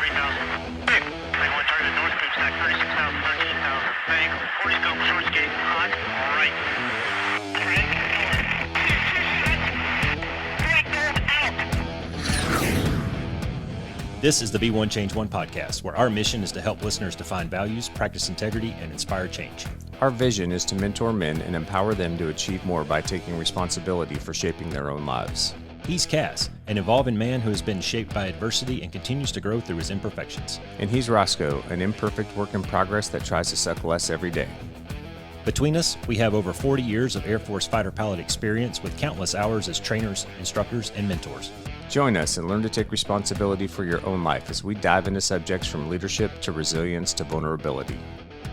30,000. Big. 31 target, north boot stack, 36,000, 13,000. Bang. 40 scope, short skate, hot, right. This is the Be One Change One podcast, where our mission is to help listeners define values, practice integrity, and inspire change. Our vision is to mentor men and empower them to achieve more by taking responsibility for shaping their own lives. He's CAS, an evolving man who has been shaped by adversity and continues to grow through his imperfections. And he's Roscoe, an imperfect work in progress that tries to suck less every day. Between us, we have over 40 years of Air Force fighter pilot experience with countless hours as trainers, instructors, and mentors. Join us and learn to take responsibility for your own life as we dive into subjects from leadership to resilience to vulnerability.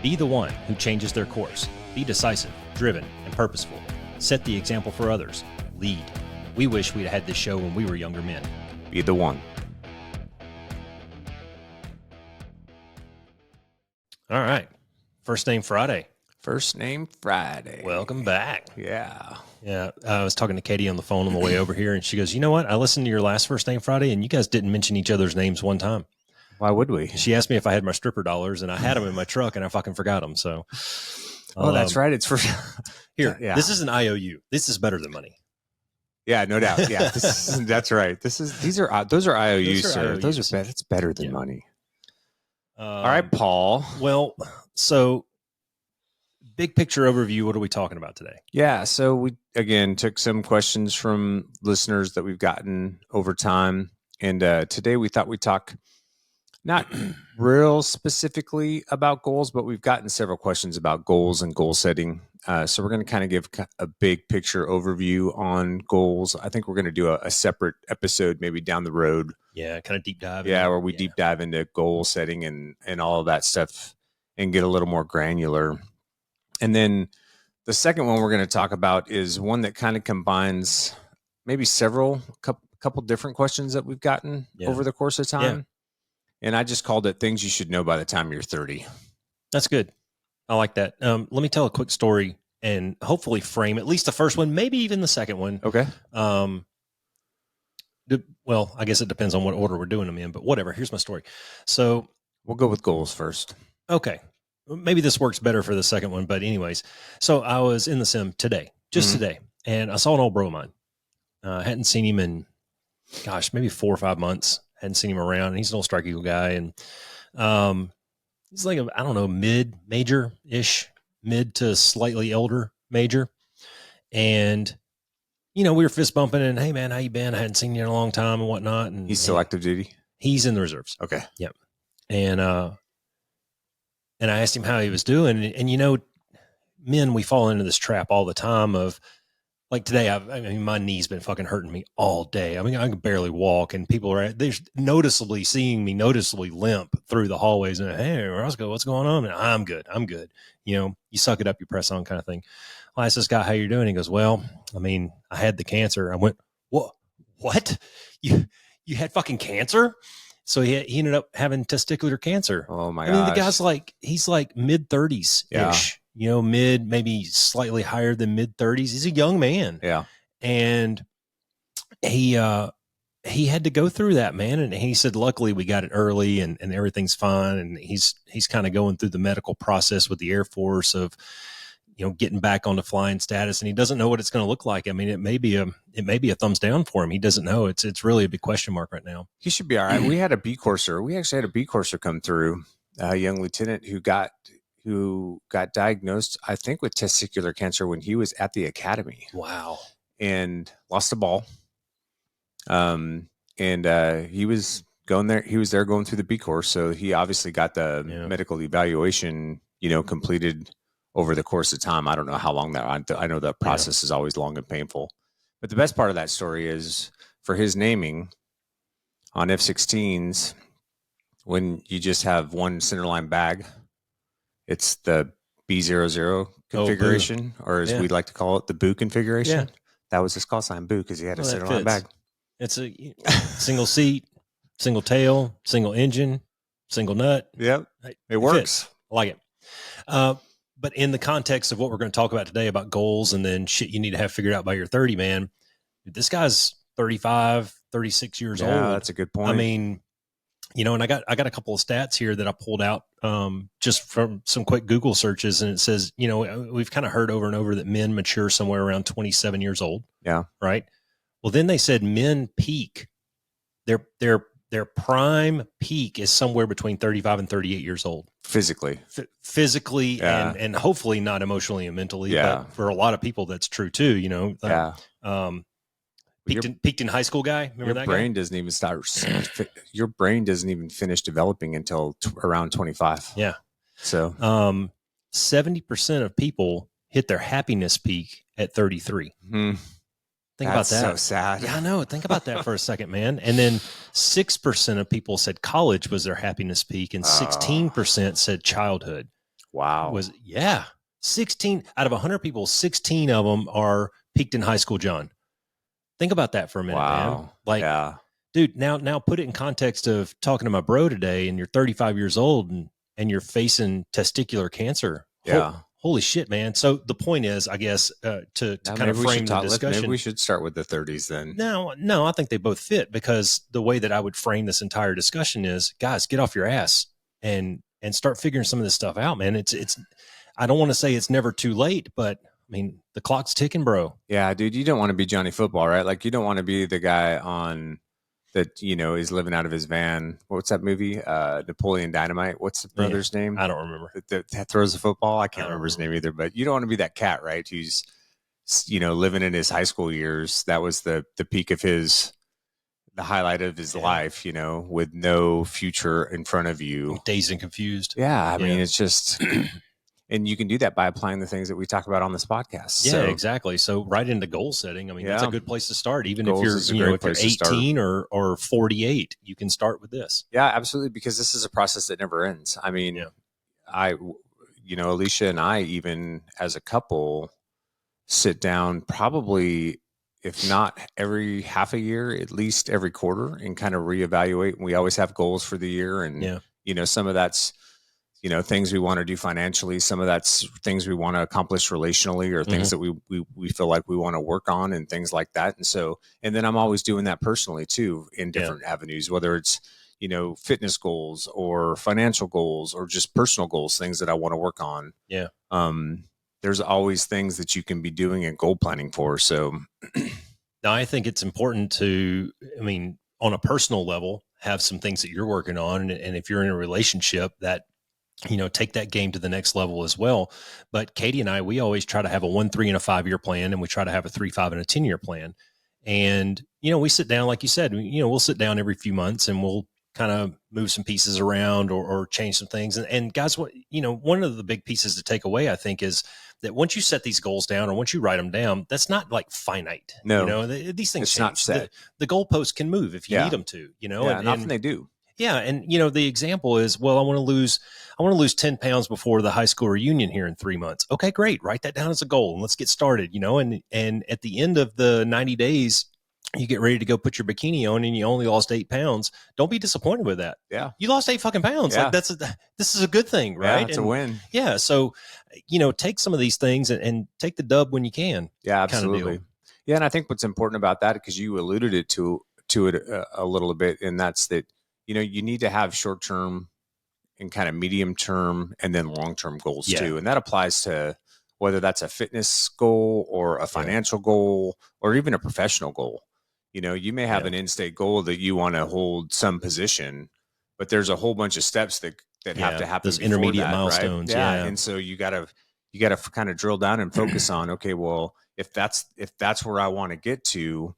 Be the one who changes their course. Be decisive, driven, and purposeful. Set the example for others. Lead. We wish we'd had this show when we were younger men. Be the one. All right. First Name Friday. First Name Friday. Welcome back. Yeah. Yeah. I was talking to Katie on the phone on the way over here, and she goes, you know what? I listened to your last First Name Friday, and you guys didn't mention each other's names one time. Why would we? She asked me if I had my stripper dollars, and I had them in my truck, and I fucking forgot them. So, oh, that's right. It's for here. Yeah. This is an IOU. This is better than money. Yeah, no doubt. Yeah, that's right. Those are IOUs, sir. IOUs. Those are better. It's better than money. All right, Paul. Well, so big picture overview. What are we talking about today? Yeah, so we again took some questions from listeners that we've gotten over time, and today we thought we'd talk not real specifically about goals, but we've gotten several questions about goals and goal setting. So we're going to kind of give a big picture overview on goals. I think we're going to do a separate episode maybe down the road. Yeah, kind of deep dive. Yeah, where we deep dive into goal setting and all of that stuff and get a little more granular. And then the second one we're going to talk about is one that kind of combines maybe couple different questions that we've gotten over the course of time. Yeah. And I just called it things you should know by the time you're 30. That's good. I like that. Let me tell a quick story and hopefully frame at least the first one, maybe even the second one. Okay. Well, I guess it depends on what order we're doing them in, but whatever. Here's my story. So we'll go with goals first. Okay. Maybe this works better for the second one, but anyways. So I was in the sim today, today, and I saw an old bro of mine. Hadn't seen him in, maybe 4 or 5 months. Hadn't seen him around, and he's an old Strike Eagle guy, and he's like mid-major-ish, mid to slightly elder major. And, we were fist bumping and, hey man, how you been? I hadn't seen you in a long time and whatnot. And he's still active duty? He's in the reserves. Okay. Yep. And I asked him how he was doing. And men, we fall into this trap all the time of, like today, my knee's been fucking hurting me all day. I can barely walk, and people are seeing me noticeably limp through the hallways. And hey, Roscoe, what's going on? And I'm good. You suck it up, you press on, kind of thing. I asked this guy how you're doing. He goes, well, I had the cancer. I went, what? You had fucking cancer? So he ended up having testicular cancer. Oh my gosh. The guy's he's like mid-30s ish. Yeah. Mid, maybe slightly higher than mid-30s. He's a young man. Yeah. And he had to go through that, man. And he said, luckily we got it early and everything's fine. And he's kind of going through the medical process with the Air Force of, getting back onto flying status. And he doesn't know what it's going to look like. It may be a thumbs down for him. He doesn't know. It's really a big question mark right now. He should be all right. We had a B courser. We actually had a B courser come through, a young lieutenant who got diagnosed, I think, with testicular cancer when he was at the academy. Wow. And lost the ball. He was going there. He was there going through the B course. So he obviously got the medical evaluation, completed over the course of time. I don't know how long that, I know that process is always long and painful. But the best part of that story is for his naming on F-16s, when you just have one centerline bag, it's the B00 configuration, or as we'd like to call it, the Boo configuration. Yeah. That was his call sign, Boo, because he had a centerline bag. It's a single seat, single tail, single engine, single nut. Yep. It works. I like it. But in the context of what we're going to talk about today about goals and then shit you need to have figured out by your 30, man, this guy's 35, 36 years old. Yeah, that's a good point. And I got a couple of stats here that I pulled out just from some quick Google searches, and it says, we've kind of heard over and over that men mature somewhere around 27 years old. Yeah. Right. Well, then they said men peak. Their prime peak is somewhere between 35 and 38 years old. Physically, and hopefully not emotionally and mentally. Yeah. But for a lot of people, that's true too. Peaked in high school guy. Remember that brain guy? doesn't even start. Your brain doesn't even finish developing until around 25. Yeah. So 70% of people hit their happiness peak at 33. Mm-hmm. Think about that. So sad. Yeah, I know. Think about that for a second, man. And then 6% of people said college was their happiness peak, and 16% said childhood. Wow. 16 out of 100 people, 16 of them are peaked in high school, John. Think about that for a minute, man. Like, dude, now put it in context of talking to my bro today, and you're 35 years old and you're facing testicular cancer. Yeah. Holy shit, man. So the point is, I guess, to kind of frame the discussion. Maybe we should start with the 30s then. No, I think they both fit, because the way that I would frame this entire discussion is, guys, get off your ass and start figuring some of this stuff out, man. It's I don't want to say it's never too late, but I mean, the clock's ticking, bro. Yeah, dude, you don't want to be Johnny Football, right? Like, you don't want to be the guy on that, is living out of his van. What's that movie? Napoleon Dynamite. What's the brother's name? I don't remember. That throws the football. I can't remember his name either, but you don't want to be that cat, right? Who's, living in his high school years. That was the peak of the highlight of his life, with no future in front of you. Dazed and confused. Yeah. I mean, it's just, and you can do that by applying the things that we talk about on this podcast. Yeah, exactly. So right into goal setting. I mean, that's a good place to start. Even if you're, if you're 18 or 48, you can start with this. Yeah, absolutely. Because this is a process that never ends. I mean, Alicia and I, even as a couple, sit down probably, if not every half a year, at least every quarter, and kind of reevaluate. We always have goals for the year. And, some of that's, things we want to do financially. Some of that's things we want to accomplish relationally, or things that we feel like we want to work on, and things like that. And then I'm always doing that personally too, in different avenues, whether it's, fitness goals or financial goals or just personal goals, things that I want to work on. Yeah. There's always things that you can be doing and goal planning for. So now I think it's important to, on a personal level, have some things that you're working on. And if you're in a relationship, that, take that game to the next level as well. But Katie and I, we always try to have a 1, 3, and a 5-year plan, and we try to have a 3, 5, and a 10-year plan. And, we sit down, like you said, we'll sit down every few months and we'll kind of move some pieces around or change some things. And guys, one of the big pieces to take away, I think, is that once you set these goals down, or once you write them down, that's not like finite. No, these things it's change. Not set. The goalposts can move if you need them to, and often they do. Yeah. And, the example is, well, I want to lose 10 pounds before the high school reunion here in 3 months. Okay, great. Write that down as a goal and let's get started, and at the end of the 90 days, you get ready to go put your bikini on and you only lost 8 pounds. Don't be disappointed with that. Yeah. You lost 8 fucking pounds. Yeah. Like this is a good thing, right? Yeah, it's a win. Yeah. So, take some of these things and take the dub when you can. Yeah, absolutely. Yeah. And I think what's important about that, because you alluded to it a little bit, and that's that, you need to have short-term and kind of medium-term and then long-term goals too. And that applies to whether that's a fitness goal or a financial goal or even a professional goal. You may have an in-state goal that you want to hold some position, but there's a whole bunch of steps that have to happen. Those intermediate milestones. Right? Yeah. And so you gotta kind of drill down and focus on, okay, well, if that's where I want to get to,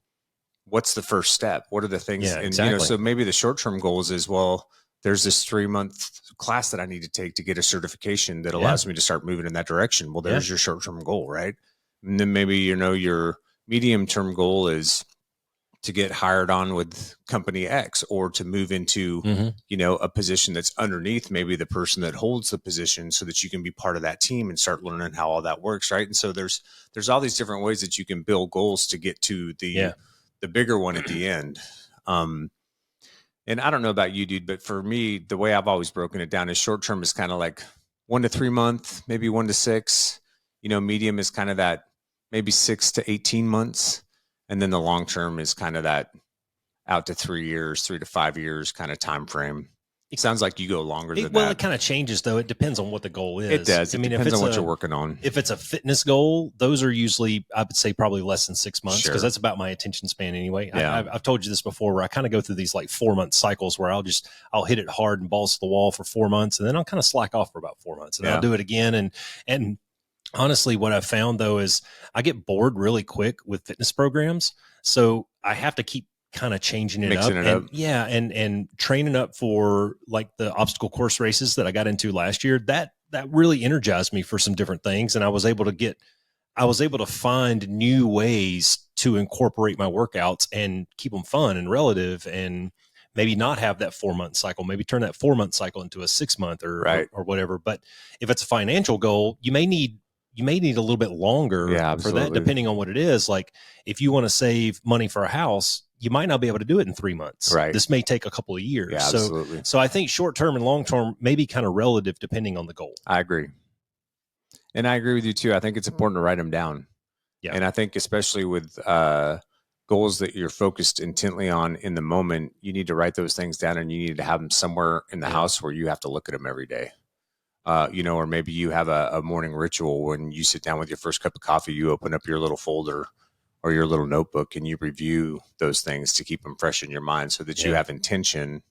what's the first step? What are the things? Yeah, and exactly. So maybe the short-term goals is, well, there's this 3-month class that I need to take to get a certification that allows me to start moving in that direction. Well, there's your short-term goal, right? And then maybe, your medium-term goal is to get hired on with company X, or to move into, a position that's underneath maybe the person that holds the position, so that you can be part of that team and start learning how all that works. Right. And so there's all these different ways that you can build goals to get to the bigger one at the end. And I don't know about you, dude, but for me, the way I've always broken it down is short-term is kind of like 1 to 3 months, maybe 1 to 6, medium is kind of that maybe 6 to 18 months. And then the long-term is kind of that out to 3 years, 3 to 5 years kind of time frame. It sounds like you go longer than Well, that. it kind of changes though. It depends on what the goal is. It does. It depends on what you're working on. If it's a fitness goal, those are usually, I would say, probably less than 6 months because that's about my attention span anyway. Yeah. I've told you this before, where I kind of go through these like 4-month cycles where I'll hit it hard and balls to the wall for 4 months, and then I'll kind of slack off for about 4 months, and I'll do it again. And honestly, what I've found though is I get bored really quick with fitness programs, so I have to keep kind of changing it Mixing up. it up. Yeah. And training up for like the obstacle course races that I got into last year, that really energized me for some different things. And I was able to find new ways to incorporate my workouts and keep them fun and relative, and maybe not have that 4-month cycle, maybe turn that 4-month cycle into a 6-month or whatever. But if it's a financial goal, you may need a little bit longer for that, depending on what it is. Like if you want to save money for a house, you might not be able to do it in 3 months. Right. This may take a couple of years. Yeah, absolutely. So I think short-term and long-term may be kind of relative depending on the goal. I agree. And I agree with you too. I think it's important to write them down. Yeah. And I think especially with goals that you're focused intently on in the moment, you need to write those things down, and you need to have them somewhere in the house where you have to look at them every day. Or maybe you have a morning ritual when you sit down with your first cup of coffee, you open up your little folder or your little notebook and you review those things to keep them fresh in your mind so that you have intention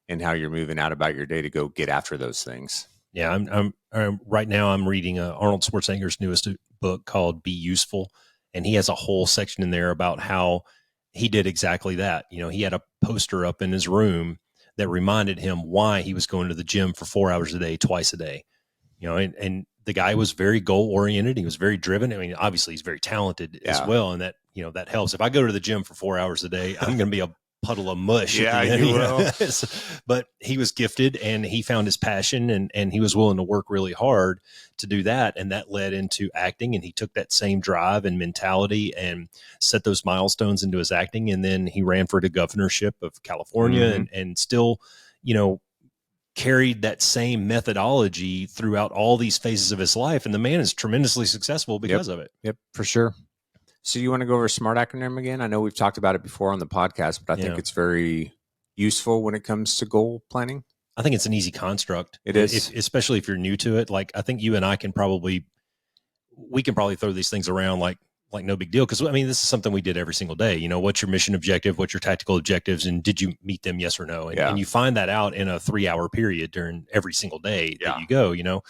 in how you're moving out about your day to go get after those things. Yeah. I'm right now I'm reading Arnold Schwarzenegger's newest book called Be Useful. And he has a whole section in there about how he did exactly that. He had a poster up in his room that reminded him why he was going to the gym for 4 hours a day, twice a day. And the guy was very goal oriented. He was very driven. I mean, obviously he's very talented as well. And that helps. If I go to the gym for 4 hours a day, I'm going to be a puddle of mush. Yeah, you will. But he was gifted and he found his passion, and he was willing to work really hard to do that. And that led into acting. And he took that same drive and mentality and set those milestones into his acting. And then he ran for the governorship of California and still, carried that same methodology throughout all these phases of his life. And the man is tremendously successful because of it. Yep, for sure. So you want to go over SMART acronym again? I know we've talked about it before on the podcast, but I think it's very useful when it comes to goal planning. I think it's an easy construct. It is. Especially if you're new to it. Like, I think you and I can probably throw these things around like no big deal. Because, I mean, this is something we did every single day. What's your mission objective? What's your tactical objectives? And did you meet them? Yes or no? And you find that out in a 3-hour period during every single day that you go.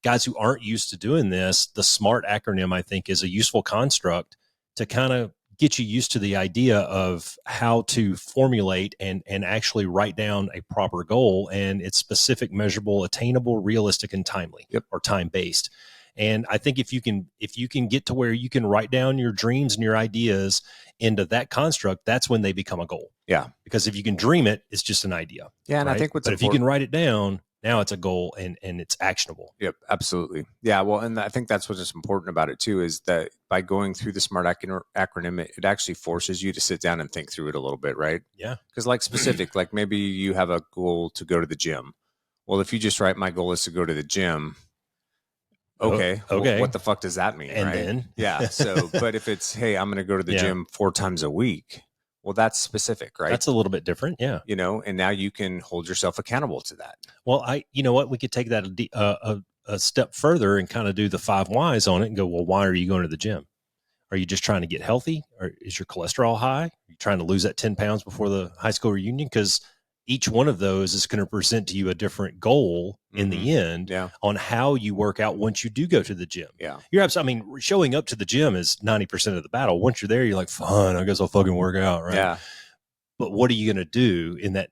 Guys who aren't used to doing this, the SMART acronym, I think, is a useful construct to kind of get you used to the idea of how to formulate and actually write down a proper goal. And it's specific, measurable, attainable, realistic, and timely, or time-based. And I think if you can get to where you can write down your dreams and your ideas into that construct, that's when they become a goal. Yeah. Because if you can dream it, it's just an idea. Yeah. And I think if you can write it down, now it's a goal and it's actionable. Yep, absolutely. Yeah. Well, and I think that's what's important about it too, is that by going through the SMART acronym, it actually forces you to sit down and think through it a little bit, right? Yeah. Because like specific, like maybe you have a goal to go to the gym. Well, if you just write my goal is to go to the gym, okay. Well, what the fuck does that mean? And right? then? Yeah. So, but if it's, hey, I'm going to go to the gym 4 times a week. Well, that's specific, right? That's a little bit different. Yeah. And now you can hold yourself accountable to that. Well, we could take that a step further and kind of do the 5 whys on it and go, well, why are you going to the gym? Are you just trying to get healthy? Or is your cholesterol high? Are you trying to lose that 10 pounds before the high school reunion? Because each one of those is going to present to you a different goal in the end on how you work out once you do go to the gym. Yeah. You're absolutely, I mean, showing up to the gym is 90% of the battle. Once you're there, you're like, fine, I guess I'll fucking work out. Right. Yeah. But what are you going to do in that?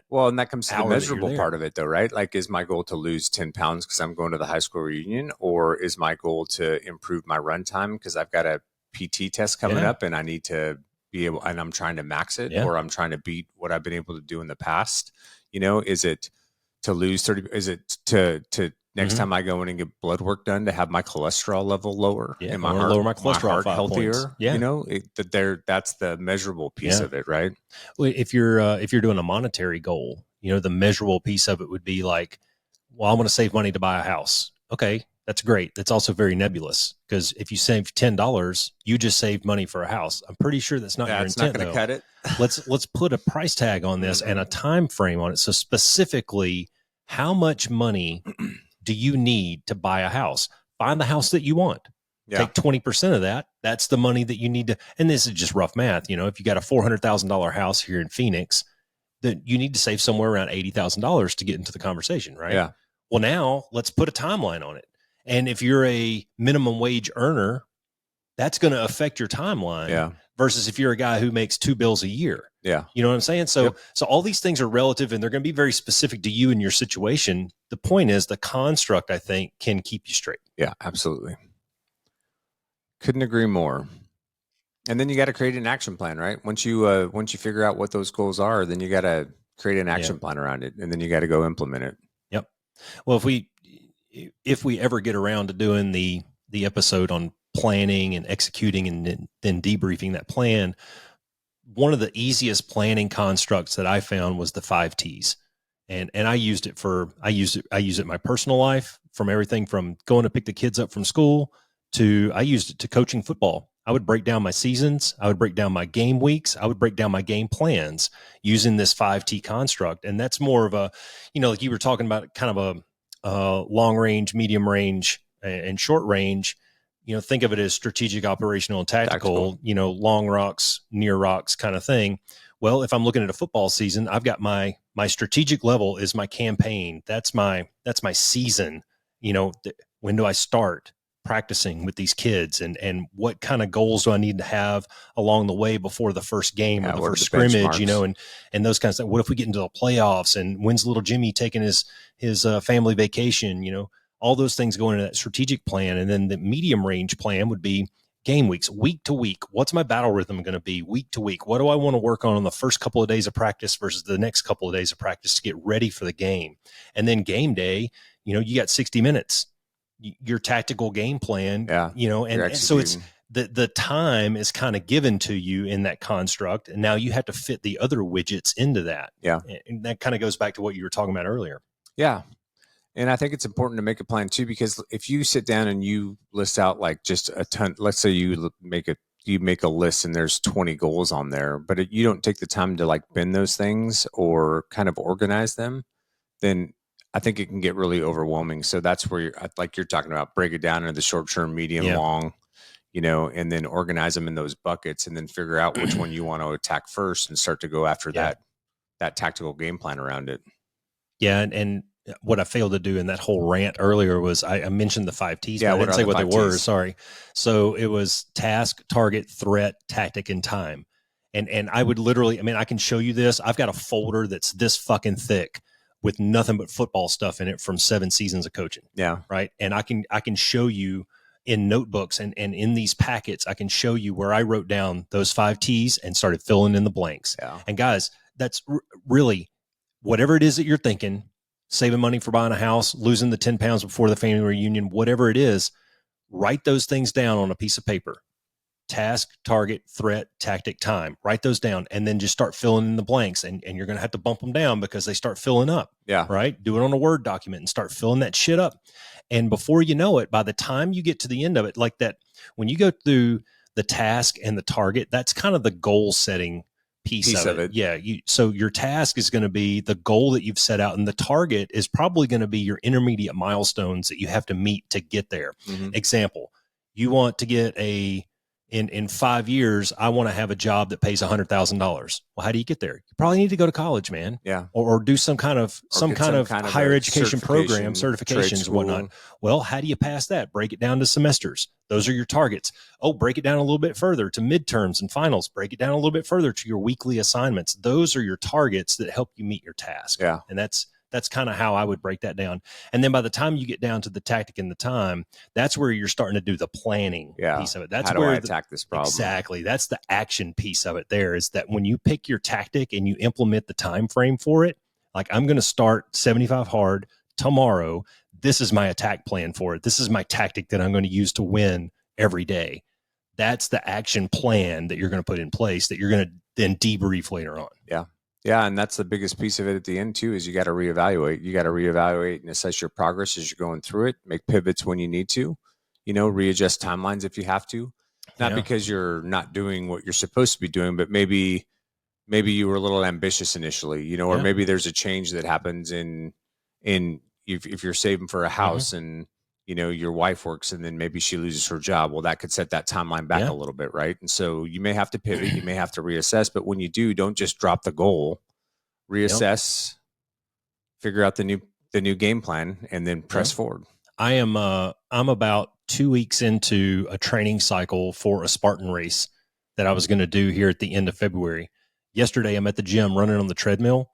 Well, and that comes to the measurable part of it though, right? Like, is my goal to lose 10 pounds because I'm going to the high school reunion, or is my goal to improve my run time because I've got a PT test coming up and I need to be able, and I'm trying to max it, or I'm trying to beat what I've been able to do in the past. Is it to lose 30? Is it to next time I go in and get blood work done to have my cholesterol level lower and my heart, lower my cholesterol healthier? Points. Yeah. That's the measurable piece of it, right? Well, if you're doing a monetary goal, the measurable piece of it would be like, well, I want to save money to buy a house. Okay. That's great. That's also very nebulous, because if you save $10, you just saved money for a house. I'm pretty sure that's not your it's intent, not going to cut it. Let's put a price tag on this and a time frame on it. So specifically, how much money do you need to buy a house? Find the house that you want. Yeah. Take 20% of that. That's the money that you need to, and this is just rough math. If you got a $400,000 house here in Phoenix, then you need to save somewhere around $80,000 to get into the conversation, right? Yeah. Well, now let's put a timeline on it. And if you're a minimum wage earner, that's going to affect your timeline. Yeah. Versus if you're a guy who makes 2 bills a year. Yeah. You know what I'm saying? So all these things are relative, and they're going to be very specific to you and your situation. The point is, the construct, I think, can keep you straight. Yeah, absolutely. Couldn't agree more. And then you got to create an action plan, right? Once you figure out what those goals are, then you got to create an action plan around it, and then you got to go implement it. Yep. Well, if we ever get around to doing the episode on planning and executing and then debriefing that plan, one of the easiest planning constructs that I found was the 5 T's. And I use it in my personal life, from everything from going to pick the kids up from school to, I used it to coaching football. I would break down my seasons. I would break down my game weeks. I would break down my game plans using this 5T construct. And that's more of a, like you were talking about, kind of a long range, medium range, and short range. Think of it as strategic, operational, and tactical. Long rocks, near rocks kind of thing. Well, if I'm looking at a football season, I've got my strategic level is my campaign. That's my season. When do I start practicing with these kids, and what kind of goals do I need to have along the way before the first game or the first scrimmage, and those kinds of things. What if we get into the playoffs, and when's little Jimmy taking his family vacation, all those things go into that strategic plan. And then the medium range plan would be game weeks, week to week. What's my battle rhythm going to be week to week? What do I want to work on the first couple of days of practice versus the next couple of days of practice to get ready for the game? And then game day, you got 60 minutes, your tactical game plan, and so it's the time is kind of given to you in that construct. And now you have to fit the other widgets into that. Yeah. And that kind of goes back to what you were talking about earlier. Yeah. And I think it's important to make a plan too, because if you sit down and you list out like just a ton, let's say you make a list and there's 20 goals on there, but you don't take the time to like bin those things or kind of organize them, then I think it can get really overwhelming. So that's where you're talking about, break it down into the short term, medium, long, and then organize them in those buckets, and then figure out which one you want to attack first and start to go after that tactical game plan around it. Yeah. And what I failed to do in that whole rant earlier was I mentioned the 5 T's, but I didn't say what they were. Sorry. So it was task, target, threat, tactic, and time. And I would literally, I can show you this. I've got a folder that's this fucking thick with nothing but football stuff in it from 7 seasons of coaching. Yeah. Right. And I can show you in notebooks and in these packets, I can show you where I wrote down those 5 T's and started filling in the blanks. Yeah. And guys, that's really whatever it is that you're thinking, saving money for buying a house, losing the 10 pounds before the family reunion, whatever it is, write those things down on a piece of paper. Task, target, threat, tactic, time. Write those down, and then just start filling in the blanks. And you're going to have to bump them down because they start filling up. Yeah. Right? Do it on a Word document and start filling that shit up. And before you know it, by the time you get to the end of it, like that, when you go through the task and the target, that's kind of the goal setting piece of it. Yeah. So your task is going to be the goal that you've set out, and the target is probably going to be your intermediate milestones that you have to meet to get there. Mm-hmm. Example, you want to get in 5 years, I want to have a job that pays $100,000. Well, how do you get there? You probably need to go to college, man. Yeah. Or do some kind of higher education program, certifications and whatnot. Well, how do you pass that? Break it down to semesters. Those are your targets. Oh, break it down a little bit further to midterms and finals. Break it down a little bit further to your weekly assignments. Those are your targets that help you meet your task. Yeah. And that's kind of how I would break that down. And then by the time you get down to the tactic and the time, that's where you're starting to do the planning piece of it. That's how do I attack this problem? Exactly. That's the action piece of it there, is that when you pick your tactic and you implement the time frame for it, like I'm going to start 75 hard tomorrow. This is my attack plan for it. This is my tactic that I'm going to use to win every day. That's the action plan that you're going to put in place that you're going to then debrief later on. Yeah. Yeah, and that's the biggest piece of it at the end too, is you got to reevaluate. You got to reevaluate and assess your progress as you're going through it, make pivots when you need to, readjust timelines if you have to. Not because you're not doing what you're supposed to be doing, but maybe you were a little ambitious initially, or maybe there's a change that happens in if you're saving for a house and your wife works and then maybe she loses her job. Well, that could set that timeline back a little bit, right? And so you may have to pivot, you may have to reassess, but when you do, don't just drop the goal. Reassess, figure out the new game plan, and then press forward. I'm about 2 weeks into a training cycle for a Spartan race that I was going to do here at the end of February. Yesterday, I'm at the gym running on the treadmill.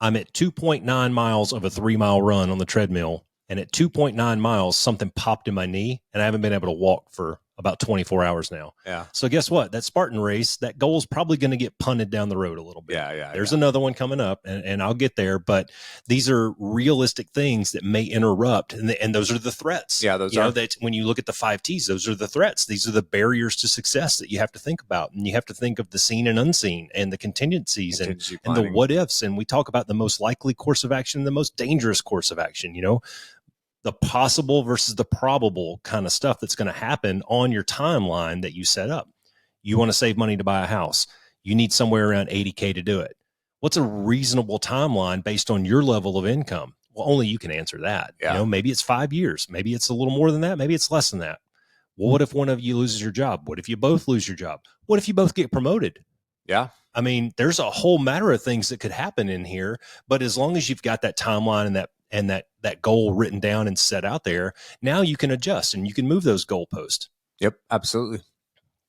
I'm at 2.9 miles of a 3-mile run on the treadmill. And at 2.9 miles, something popped in my knee, and I haven't been able to walk for about 24 hours now. Yeah. So guess what? That Spartan race, that goal is probably going to get punted down the road a little bit. Yeah. There's another one coming up, and I'll get there. But these are realistic things that may interrupt, and those are the threats. Yeah, those are. That when you look at the 5 T's, those are the threats. These are the barriers to success that you have to think about, and you have to think of the seen and unseen, and the contingencies, and the what ifs. And we talk about the most likely course of action, and the most dangerous course of action. The possible versus the probable kind of stuff that's going to happen on your timeline that you set up. You want to save money to buy a house. You need somewhere around 80K to do it. What's a reasonable timeline based on your level of income? Well, only you can answer that. Yeah. Maybe it's 5 years. Maybe it's a little more than that. Maybe it's less than that. Well, what if one of you loses your job? What if you both lose your job? What if you both get promoted? Yeah. I mean, there's a whole matter of things that could happen in here, but as long as you've got that timeline and that goal written down and set out there, now you can adjust and you can move those goalposts. Yep, absolutely.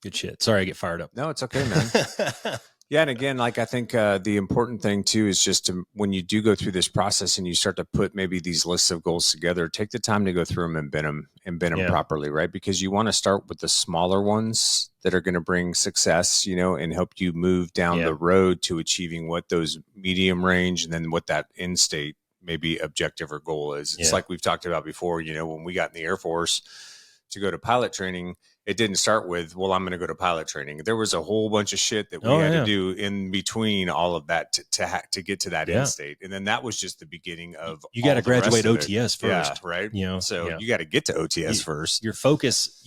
Good shit. Sorry, I get fired up. No, it's okay, man. Yeah, and again, I think the important thing too is just to, when you do go through this process and you start to put maybe these lists of goals together, take the time to go through them and bin them properly, right? Because you want to start with the smaller ones that are going to bring success, and help you move down the road to achieving what those medium range and then what that end state maybe objective or goal is. It's like we've talked about before, when we got in the Air Force to go to pilot training, it didn't start with, well, I'm going to go to pilot training. There was a whole bunch of shit that we had to do in between all of that to get to that end state. And then that was just the beginning of, you got to graduate OTS first. Yeah, right. So you got to get to OTS first. Your focus.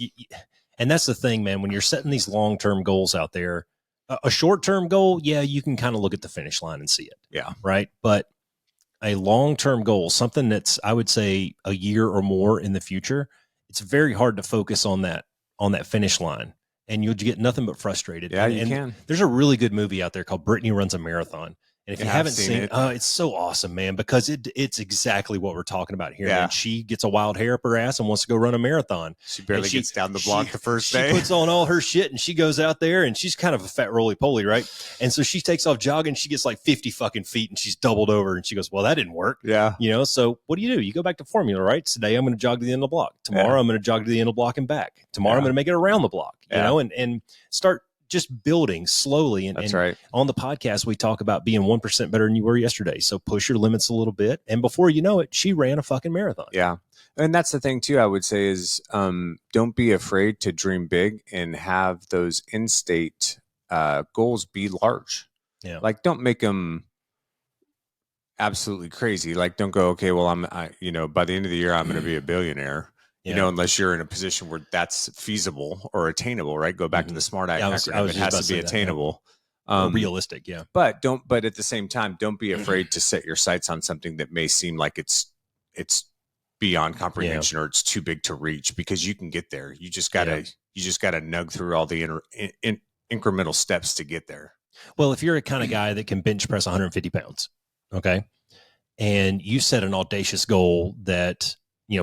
And that's the thing, man, when you're setting these long-term goals out there, a short-term goal, you can kind of look at the finish line and see it. Yeah. Right. But a long-term goal, something that's, I would say, a year or more in the future, it's very hard to focus on that finish line, and you'll get nothing but frustrated. Yeah, and you can. There's a really good movie out there called Brittany Runs a Marathon. And if you haven't seen it, it's so awesome, man, because it's exactly what we're talking about here. Yeah. And she gets a wild hair up her ass and wants to go run a marathon. She barely gets down the block the first day. She puts on all her shit and she goes out there, and she's kind of a fat roly-poly, right? And so she takes off jogging. She gets like 50 fucking feet and she's doubled over, and she goes, well, that didn't work. Yeah. So what do? You go back to formula, right? Today I'm going to jog to the end of the block. Tomorrow I'm going to jog to the end of the block and back. Tomorrow I'm going to make it around the block, and start just building slowly. And, That's right. On the podcast, we talk about being 1% better than you were yesterday. So push your limits a little bit. And before you know it, she ran a fucking marathon. Yeah. And that's the thing too, I would say is, don't be afraid to dream big and have those in-state goals be large. Yeah. Like, don't make them absolutely crazy. Like, don't go, okay, well, by the end of the year, I'm going to be a billionaire. Unless you're in a position where that's feasible or attainable, right? Go back to the SMART acronym. It has to be attainable. Realistic, yeah. But at the same time, don't be afraid to set your sights on something that may seem like it's beyond comprehension or it's too big to reach, because you can get there. You just gotta nug through all the incremental steps to get there. Well, if you're a kind of guy that can bench press 150 pounds, okay, and you set an audacious goal that,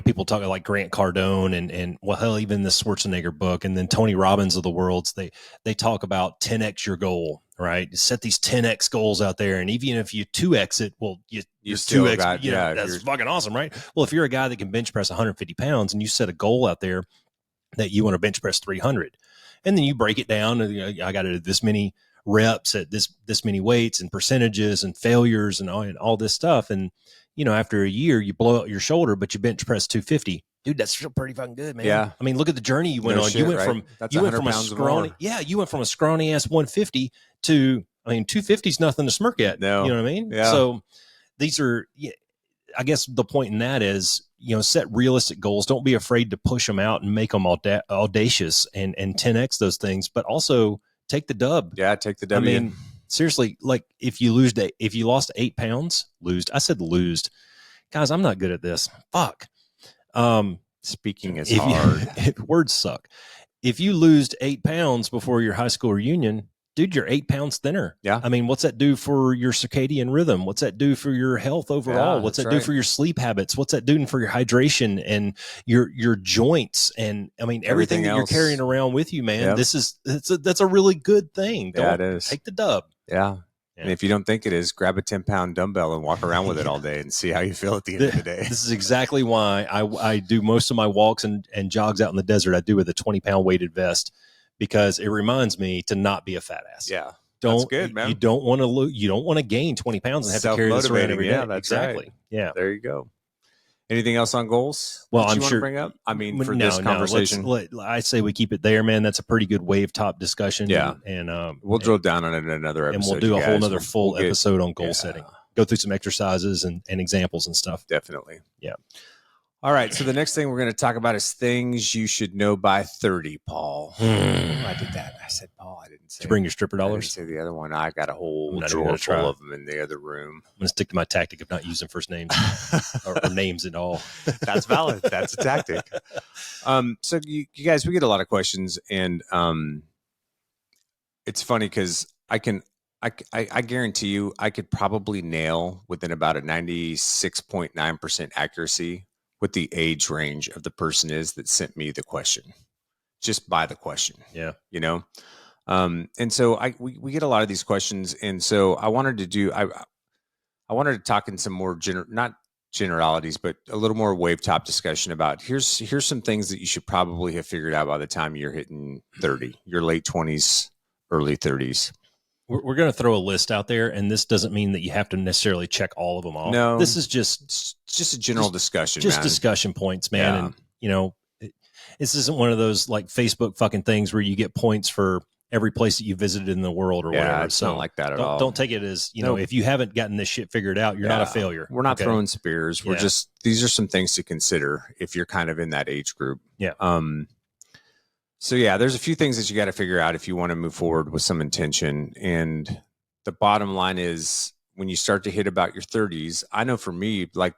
people talk like Grant Cardone and well, hell, even the Schwarzenegger book, and then Tony Robbins of the worlds, they talk about 10x your goal, right? Set these 10x goals out there, and even if you 2x it, well, you 2x, that's fucking awesome, right? Well, if you're a guy that can bench press 150 pounds and you set a goal out there that you want to bench press 300, and then you break it down, I got to do this many reps at this many weights and percentages and failures and all this stuff, and after a year, you blow out your shoulder, but you bench press 250. Dude, that's still pretty fucking good, man. Yeah. I mean, look at the journey you went on. Shit, you went right? from That's you went from a scrawny, you went from a scrawny ass 150 to I mean, 250 is nothing to smirk at. No. You know what I mean? Yeah. So these are, I guess the point in that is, set realistic goals. Don't be afraid to push them out and make them audacious and 10X those things, but also take the dub. Yeah. Take the W. I mean, seriously, like if you lost 8 pounds, guys, I'm not good at this. Fuck. Speaking is hard. Words suck. If you lose 8 pounds before your high school reunion, dude, you're 8 pounds thinner. Yeah. I mean, what's that do for your circadian rhythm? What's that do for your health overall? Yeah, what's that do for your sleep habits? What's that doing for your hydration and your joints? And I mean, everything that you're carrying around with you, man, that's a really good thing. It is. Take the dub. Yeah. And if you don't think it is, grab a 10-pound dumbbell and walk around with it all day and see how you feel at the end of the day. This is exactly why I do most of my walks and jogs out in the desert. I do with a 20-pound weighted vest because it reminds me to not be a fat ass. Yeah. That's good, man. You don't want to you don't want to gain 20 pounds and have to carry this around every day. Yeah, that's exactly. Right. Yeah. There you go. Anything else on goals? Well, I'm sure. To bring up? I mean, for this conversation, I say we keep it there, man. That's a pretty good wave top discussion. Yeah, and we'll drill down on it in another episode, and we'll do a whole other full episode on goal setting. Go through some exercises and examples and stuff. Definitely. Yeah. All right. So the next thing we're going to talk about is things you should know by 30, Paul. I did that. I said, Paul, I didn't say. Did you bring your stripper dollars? I didn't say the other one. I got a whole drawer full of them in the other room. I'm going to stick to my tactic of not using first names or names at all. That's valid. That's a tactic. So you guys, we get a lot of questions, and it's funny because I guarantee you I could probably nail within about a 96.9% accuracy what the age range of the person is that sent me the question, just by the question. Yeah. And so we get a lot of these questions. And so I wanted to talk in some more not generalities, but a little more wave top discussion about here's some things that you should probably have figured out by the time you're hitting 30, your late 20s, early 30s. We're going to throw a list out there, and this doesn't mean that you have to necessarily check all of them off. No, this is just a general discussion, just discussion points, man. Yeah. And this isn't one of those like Facebook fucking things where you get points for every place that you visited in the world or whatever. It's not like that at all. Don't take it as if you haven't gotten this shit figured out, you're not a failure. We're not throwing spears. We're just these are some things to consider if you're kind of in that age group. Yeah. So there's a few things that you got to figure out if you want to move forward with some intention. And the bottom line is when you start to hit about your 30s, I know for me, like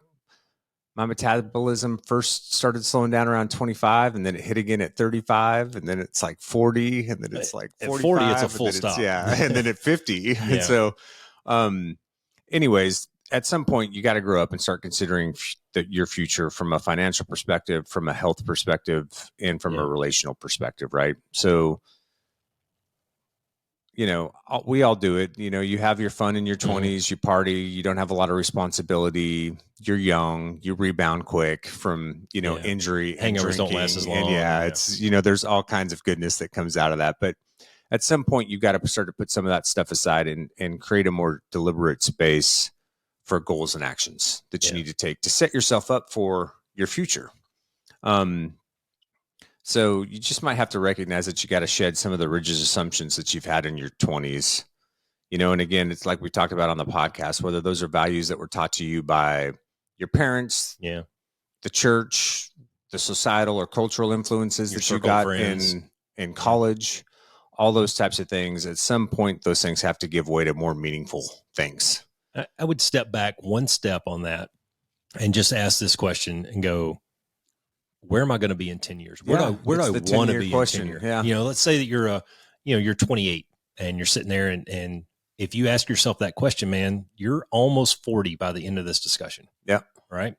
my metabolism first started slowing down around 25, and then it hit again at 35, and then it's like 40, and then it's like 45. At 40, it's a full stop. And then at 50. Yeah. And so, anyways, at some point you got to grow up and start considering your future from a financial perspective, from a health perspective, and from a relational perspective. Right. So, we all do it. You have your fun in your 20s, you party, you don't have a lot of responsibility. You're young, you rebound quick from, injury. Hangovers don't last as long. And it's, there's all kinds of goodness that comes out of that. But at some point you got to start to put some of that stuff aside and create a more deliberate space for goals and actions that you need to take to set yourself up for your future. So you just might have to recognize that you got to shed some of the rigid assumptions that you've had in your 20s, and again, it's like we talked about on the podcast, whether those are values that were taught to you by your parents, the church, the societal or cultural influences that you got in college, all those types of things. At some point, those things have to give way to more meaningful things. I would step back one step on that and just ask this question and go, where am I going to be in 10 years? Where do I want to be in 10 years? Yeah. Let's say that you're 28 and you're sitting there and if you ask yourself that question, man, you're almost 40 by the end of this discussion. Yeah. Right.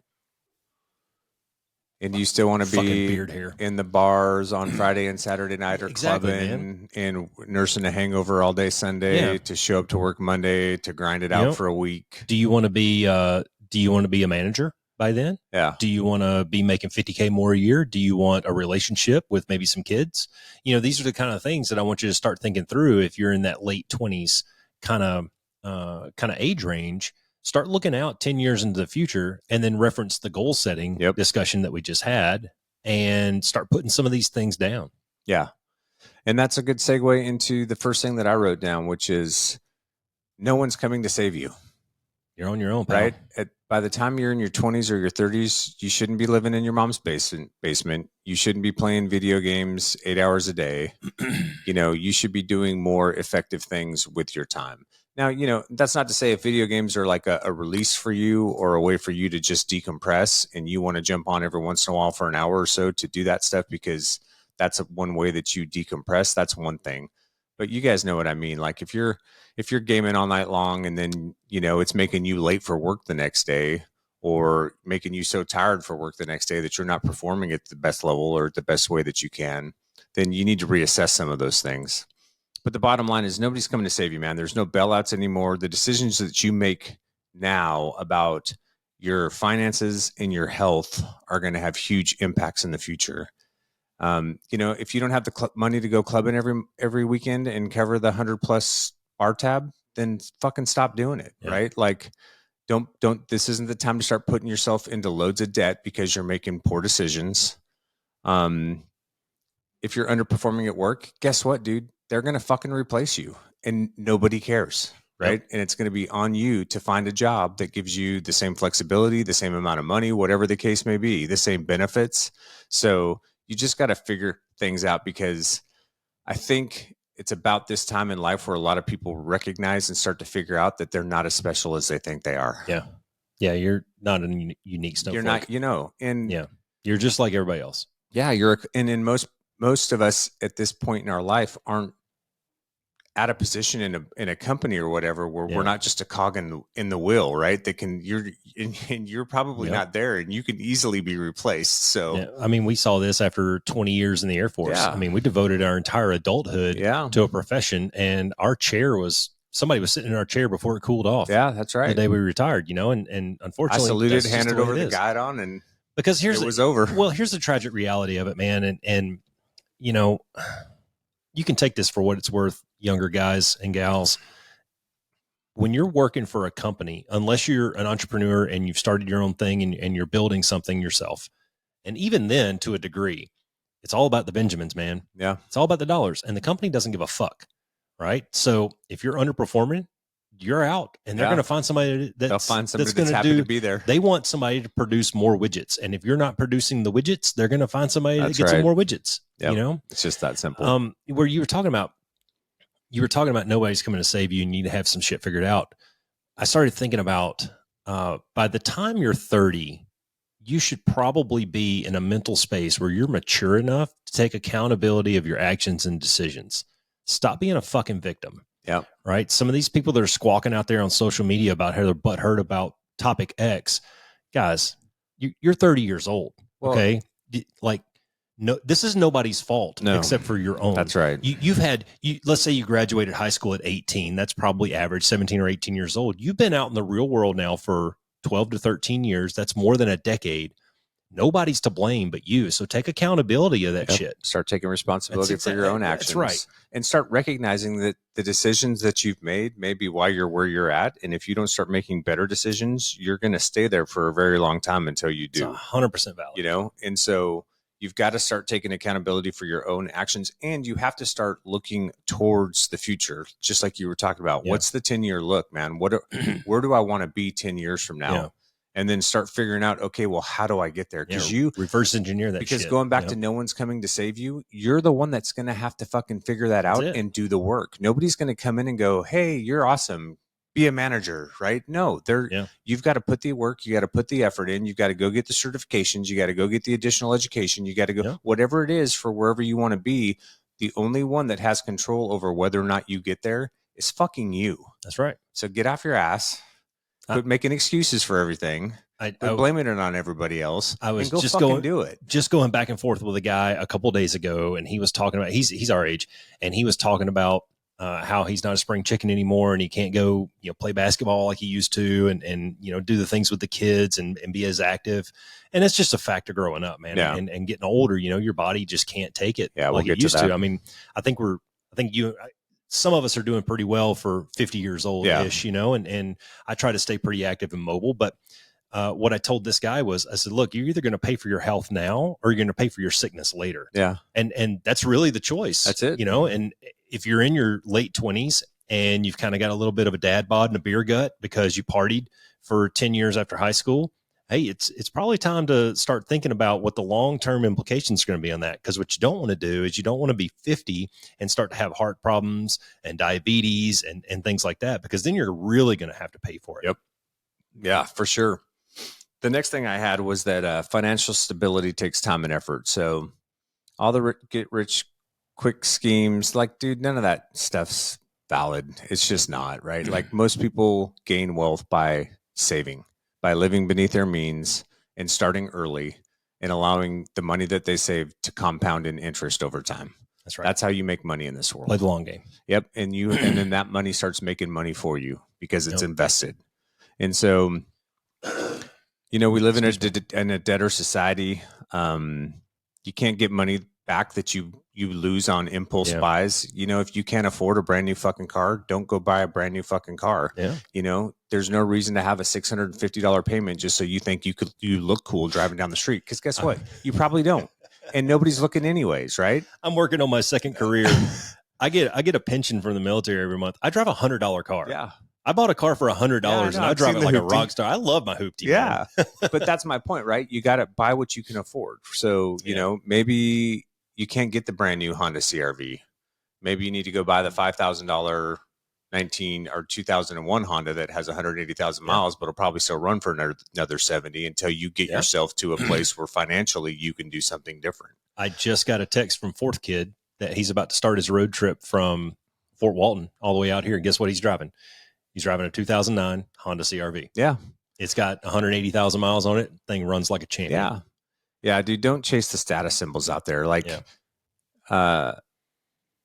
And you still want to be beard hair in the bars on Friday and Saturday night or clubbing and nursing a hangover all day Sunday to show up to work Monday to grind it out for a week. Do you want to be a manager by then? Yeah. Do you want to be making $50K more a year? Do you want a relationship with maybe some kids? These are the kind of things that I want you to start thinking through. If you're in that late 20s kind of age range, start looking out 10 years into the future and then reference the goal setting discussion that we just had and start putting some of these things down. Yeah. And that's a good segue into the first thing that I wrote down, which is no one's coming to save you. You're on your own, pal. Right? By the time you're in your 20s or your 30s, you shouldn't be living in your mom's basement. You shouldn't be playing video games 8 hours a day. You shouldn't be doing more effective things with your time. Now, that's not to say if video games are like a release for you or a way for you to just decompress and you want to jump on every once in a while for an hour or so to do that stuff, because that's one way that you decompress. That's one thing. But you guys know what I mean. Like if you're gaming all night long and then, it's making you late for work the next day, or making you so tired for work the next day that you're not performing at the best level or the best way that you can, then you need to reassess some of those things. But the bottom line is nobody's coming to save you, man. There's no bailouts anymore. The decisions that you make now about your finances and your health are going to have huge impacts in the future. If you don't have the money to go clubbing every weekend and cover the 100+ bar tab, then fucking stop doing it. Yeah. Right? Like, don't, this isn't the time to start putting yourself into loads of debt because you're making poor decisions. If you're underperforming at work, guess what, dude? They're going to fucking replace you and nobody cares. Right. Yep. And it's going to be on you to find a job that gives you the same flexibility, the same amount of money, whatever the case may be, the same benefits. So you just got to figure things out, because I think it's about this time in life where a lot of people recognize and start to figure out that they're not as special as they think they are. Yeah. Yeah. You're not a unique snowflake. You're not, and yeah, you're just like everybody else. Yeah. And in most of us at this point in our life aren't at a position in a company or whatever where we're not just a cog in the wheel, right? You're probably not there, and you can easily be replaced. So I mean, we saw this after 20 years in the Air Force. I mean, we devoted our entire adulthood to a profession, and somebody was sitting in our chair before it cooled off. Yeah, that's right. The day we retired, and unfortunately, I saluted, handed over the guide on, and because it was over. Well, here's the tragic reality of it, man, and you can take this for what it's worth, younger guys and gals. When you're working for a company, unless you're an entrepreneur and you've started your own thing and you're building something yourself, and even then, to a degree, it's all about the Benjamins, man. Yeah. It's all about the dollars, and the company doesn't give a fuck, right? So if you're underperforming, you're out, and they're going to find somebody that's happy to be there. They want somebody to produce more widgets, and if you're not producing the widgets, they're going to find somebody that gets some more widgets. Yep. It's just that simple. Where you were talking about nobody's coming to save you, and you need to have some shit figured out. I started thinking about by the time you're 30, you should probably be in a mental space where you're mature enough to take accountability of your actions and decisions. Stop being a fucking victim. Yeah. Right. Some of these people that are squawking out there on social media about how their butt hurt about topic X, guys, you're 30 years old. Well, okay. Like, no, this is nobody's fault except for your own. That's right. Let's say you graduated high school at 18. That's probably average 17 or 18 years old. You've been out in the real world now for 12 to 13 years. That's more than a decade. Nobody's to blame but you. So take accountability of that shit. Start taking responsibility for your own actions. That's right. And start recognizing that the decisions that you've made may be why you're where you're at. And if you don't start making better decisions, you're going to stay there for a very long time until you do. It's 100% valid. And so you've got to start taking accountability for your own actions, and you have to start looking towards the future. Just like you were talking about, what's the 10-year look, man? Where do I want to be 10 years from now? Yeah. And then start figuring out, okay, well, how do I get there? Because you reverse engineer that because going back to no one's coming to save you, you're the one that's going to have to fucking figure that out and do the work. Nobody's going to come in and go, hey, you're awesome, be a manager, right? No, you've got to put the work, you got to put the effort in, you've got to go get the certifications, you got to go get the additional education, you got to go whatever it is for wherever you want to be. The only one that has control over whether or not you get there is fucking you. That's right. So get off your ass. Quit making excuses for everything. Quit blaming it on everybody else. I was just going back and forth with a guy a couple of days ago, and he was talking about he's our age, and he was talking about how he's not a spring chicken anymore, and he can't go play basketball like he used to, and do the things with the kids and be as active. And it's just a fact of growing up, man, and getting older. Your body just can't take it like it used to. I mean, I think some of us are doing pretty well for 50 years old-ish, and I try to stay pretty active and mobile. But what I told this guy was, I said, look, you're either going to pay for your health now or you're going to pay for your sickness later. Yeah. And that's really the choice. That's it. And if you're in your late 20s and you've kind of got a little bit of a dad bod and a beer gut because you partied for 10 years after high school, hey, it's probably time to start thinking about what the long-term implications are going to be on that. Because what you don't want to do is you don't want to be 50 and start to have heart problems and diabetes and things like that, because then you're really going to have to pay for it. Yep. Yeah, for sure. The next thing I had was that financial stability takes time and effort. So all the get rich quick schemes, like, dude, none of that stuff's valid. It's just not, right? Like, most people gain wealth by saving, by living beneath their means and starting early and allowing the money that they save to compound in interest over time. That's right. That's how you make money in this world. Play the long game. Yep. And then that money starts making money for you because it's invested. And so, we live in a debtor society. You can't get money back that you lose on impulse buys. If you can't afford a brand new fucking car, don't go buy a brand new fucking car. Yeah. There's no reason to have a $650 payment just so you think you look cool driving down the street. Because guess what? You probably don't. And nobody's looking anyways, right? I'm working on my second career. I get a pension from the military every month. I drive a $100 car. Yeah. I bought a car for $100 and I drive it like a rock star. I love my hoopty. Yeah. But that's my point, right? You got to buy what you can afford. So, maybe you can't get the brand new Honda CRV. Maybe you need to go buy the $5,000 19 or 2001 Honda that has 180,000 miles, but it'll probably still run for another 70 until you get yourself to a place where financially you can do something different. I just got a text from Fourth Kid that he's about to start his road trip from Fort Walton all the way out here. And guess what he's driving? He's driving a 2009 Honda CRV. Yeah. It's got 180,000 miles on it. Thing runs like a champion. Yeah. Yeah, dude, don't chase the status symbols out there. Like,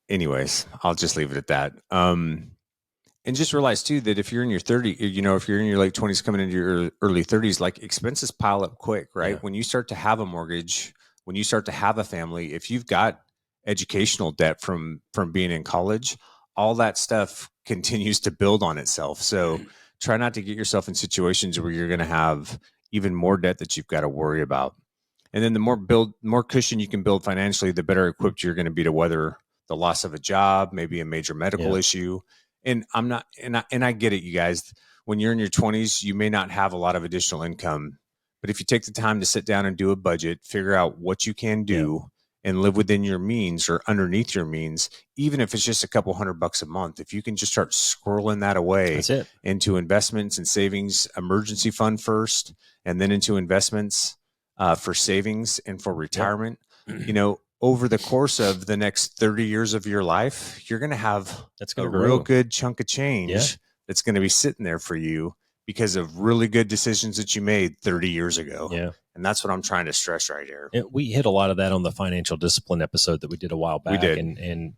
anyways, I'll just leave it at that. And just realize too, that if you're in your 30s, if you're in your late 20s coming into your early 30s, like, expenses pile up quick, right? Yeah. When you start to have a mortgage, when you start to have a family, if you've got educational debt from being in college, all that stuff continues to build on itself. So try not to get yourself in situations where you're going to have even more debt that you've got to worry about. And then the more cushion you can build financially, the better equipped you're going to be to weather the loss of a job, maybe a major medical issue. And I get it, you guys. When you're in your 20s, you may not have a lot of additional income, but if you take the time to sit down and do a budget, figure out what you can do and live within your means or underneath your means, even if it's just a couple $100 a month, if you can just start squirreling that away into investments and savings, emergency fund first, and then into investments for savings and for retirement, over the course of the next 30 years of your life, you're going to have a real good chunk of change that's going to be sitting there for you because of really good decisions that you made 30 years ago. Yeah. And that's what I'm trying to stress right here. We hit a lot of that on the financial discipline episode that we did a while back. We did. And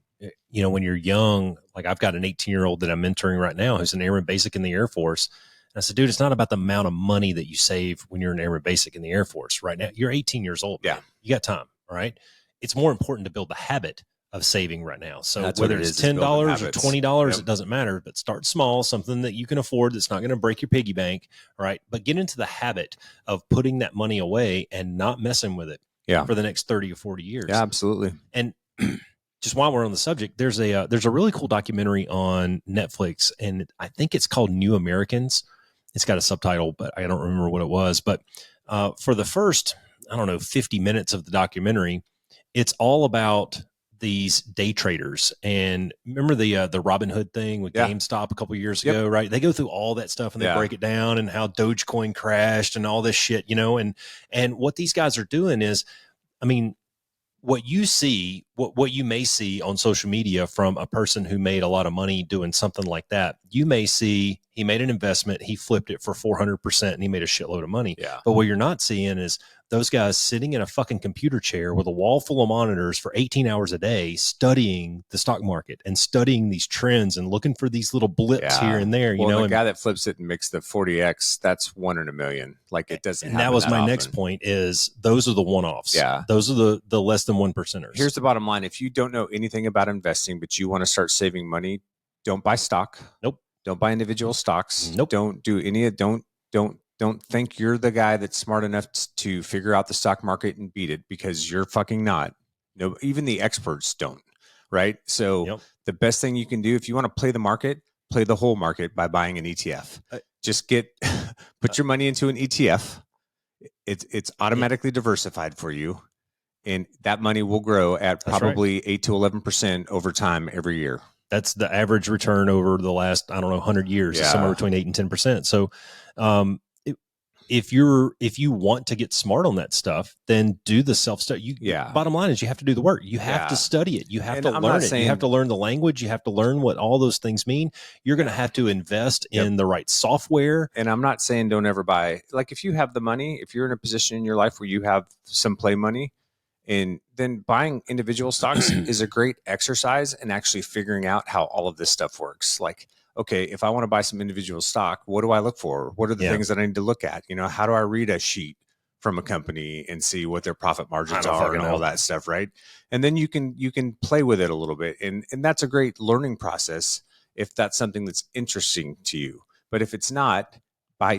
when you're young, like, I've got an 18-year-old that I'm mentoring right now who's an Airman Basic in the Air Force. And I said, dude, it's not about the amount of money that you save when you're an Airman Basic in the Air Force right now. You're 18 years old. Yeah. Man. You got time. All right. It's more important to build the habit of saving right now. So whether it's $10 or $20, it doesn't matter, but start small, something that you can afford that's not going to break your piggy bank. All right. But get into the habit of putting that money away and not messing with it for the next 30 or 40 years. Yeah, absolutely. And just while we're on the subject, there's a really cool documentary on Netflix, and I think it's called New Americans. It's got a subtitle, but I don't remember what it was. But for the first, 50 minutes of the documentary, it's all about these day traders. And remember the Robin Hood thing with GameStop a couple of years ago, right? They go through all that stuff and they break it down and how Dogecoin crashed and all this shit, and what these guys are doing is, what you see, what you may see on social media from a person who made a lot of money doing something like that, you may see he made an investment, he flipped it for 400% and he made a shitload of money. Yeah. But what you're not seeing is those guys sitting in a fucking computer chair with a wall full of monitors for 18 hours a day, studying the stock market and studying these trends and looking for these little blips here and there. The guy that flips it and makes the 40X, that's 1 in a million. Like, it doesn't happen. And that was my next point is those are the one-offs. Yeah. Those are the less than 1%ers. Here's the bottom line. If you don't know anything about investing, but you want to start saving money, don't buy stock. Nope. Don't buy individual stocks. Nope. Don't do any of Don't think you're the guy that's smart enough to figure out the stock market and beat it, because you're fucking not. No, even the experts don't. right? So the best thing you can do if you want to play the market, play the whole market by buying an ETF. Just put your money into an ETF. It's automatically diversified for you, and that money will grow at probably 8 to 11% over time every year. That's the average return over the last, 100 years, is somewhere between 8 and 10%. So, if you want to get smart on that stuff, then do the self-study. Bottom line is you have to do the work. You have to study it. You have to learn it. You have to learn the language. You have to learn what all those things mean. You're going to have to invest in the right software. And I'm not saying don't ever buy, like if you have the money, if you're in a position in your life where you have some play money, and then buying individual stocks is a great exercise in actually figuring out how all of this stuff works. Like, okay, if I want to buy some individual stock, what do I look for? What are the things that I need to look at? How do I read a sheet from a company and see what their profit margins are and all that stuff, right? And then you can play with it a little bit. And that's a great learning process if that's something that's interesting to you. But if it's not,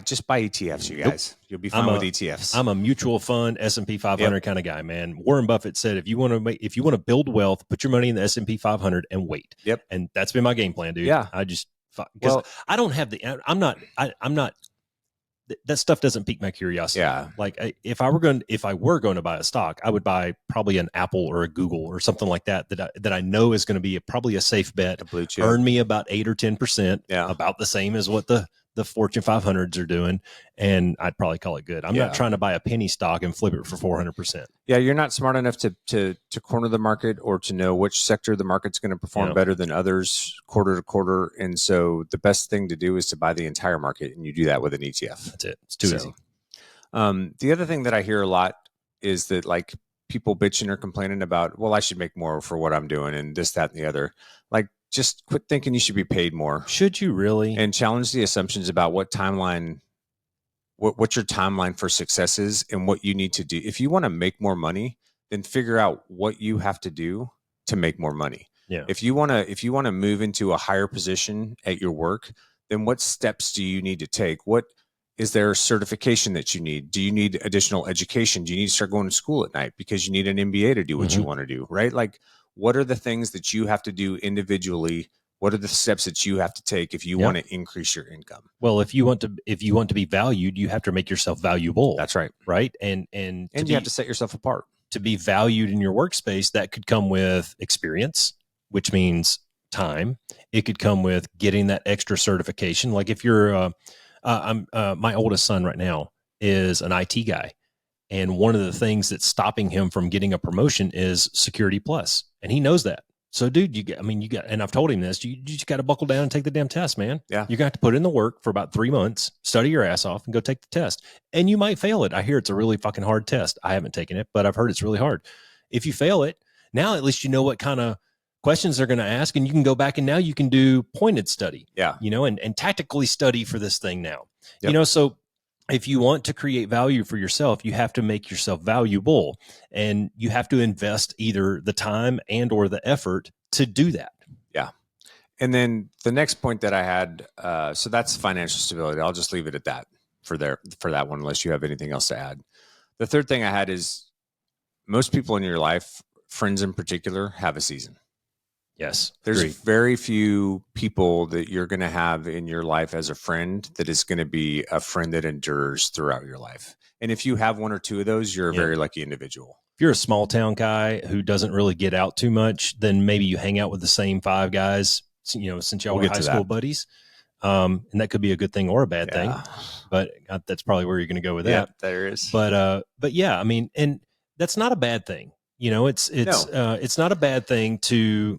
just buy ETFs, you guys. You'll be fine with ETFs. I'm a mutual fund S&P 500 kind of guy, man. Warren Buffett said, if you want to build wealth, put your money in the S&P 500 and wait. Yep. And that's been my game plan, dude. Yeah. I just because I don't have I'm not that stuff doesn't pique my curiosity. Yeah. Like if I were going to buy a stock, I would buy probably an Apple or a Google or something like that I know is going to be probably a safe bet. A blue chip. Earn me about 8 or 10%. Yeah. About the same as what the Fortune 500s are doing, and I'd probably call it good. I'm not trying to buy a penny stock and flip it for 400%. Yeah, you're not smart enough to corner the market or to know which sector the market's going to perform better than others quarter to quarter. And so the best thing to do is to buy the entire market, and you do that with an ETF. That's it. It's too easy. The other thing that I hear a lot is that like people bitching or complaining about, well, I should make more for what I'm doing and this, that, and the other. Like, just quit thinking you should be paid more. Should you really? And challenge the assumptions about what your timeline for success is and what you need to do. If you want to make more money, then figure out what you have to do to make more money. Yeah. If you want to move into a higher position at your work, then what steps do you need to take? What is there certification that you need? Do you need additional education? Do you need to start going to school at night because you need an MBA to do what you want to do, right? Like, what are the things that you have to do individually? What are the steps that you have to take if you want to increase your income? Well, if you want to be valued, you have to make yourself valuable. That's right. Right. And you have to set yourself apart. To be valued in your workspace, that could come with experience, which means time. It could come with getting that extra certification. Like if you're, my oldest son right now is an IT guy. And one of the things that's stopping him from getting a promotion is Security Plus. And he knows that. So, dude, and I've told him this, you just got to buckle down and take the damn test, man. Yeah. You're going to have to put in the work for about 3 months, study your ass off, and go take the test. And you might fail it. I hear it's a really fucking hard test. I haven't taken it, but I've heard it's really hard. If you fail it, now at least you know what kind of questions they're going to ask, and you can go back and now you can do pointed study. Yeah. And tactically study for this thing now. Yep. So if you want to create value for yourself, you have to make yourself valuable, and you have to invest either the time and or the effort to do that. Yeah. And then the next point that I had, so that's financial stability. I'll just leave it at that for that one, unless you have anything else to add. The third thing I had is most people in your life, friends in particular, have a season. Yes. There's very few people that you're going to have in your life as a friend that is going to be a friend that endures throughout your life. And if you have one or two of those, you're a very lucky individual. If you're a small town guy who doesn't really get out too much, then maybe you hang out with the same 5 guys, since y'all were high school buddies. And that could be a good thing or a bad thing, but that's probably where you're going to go with that. Yeah, there is. But yeah, and that's not a bad thing. It's not a bad thing to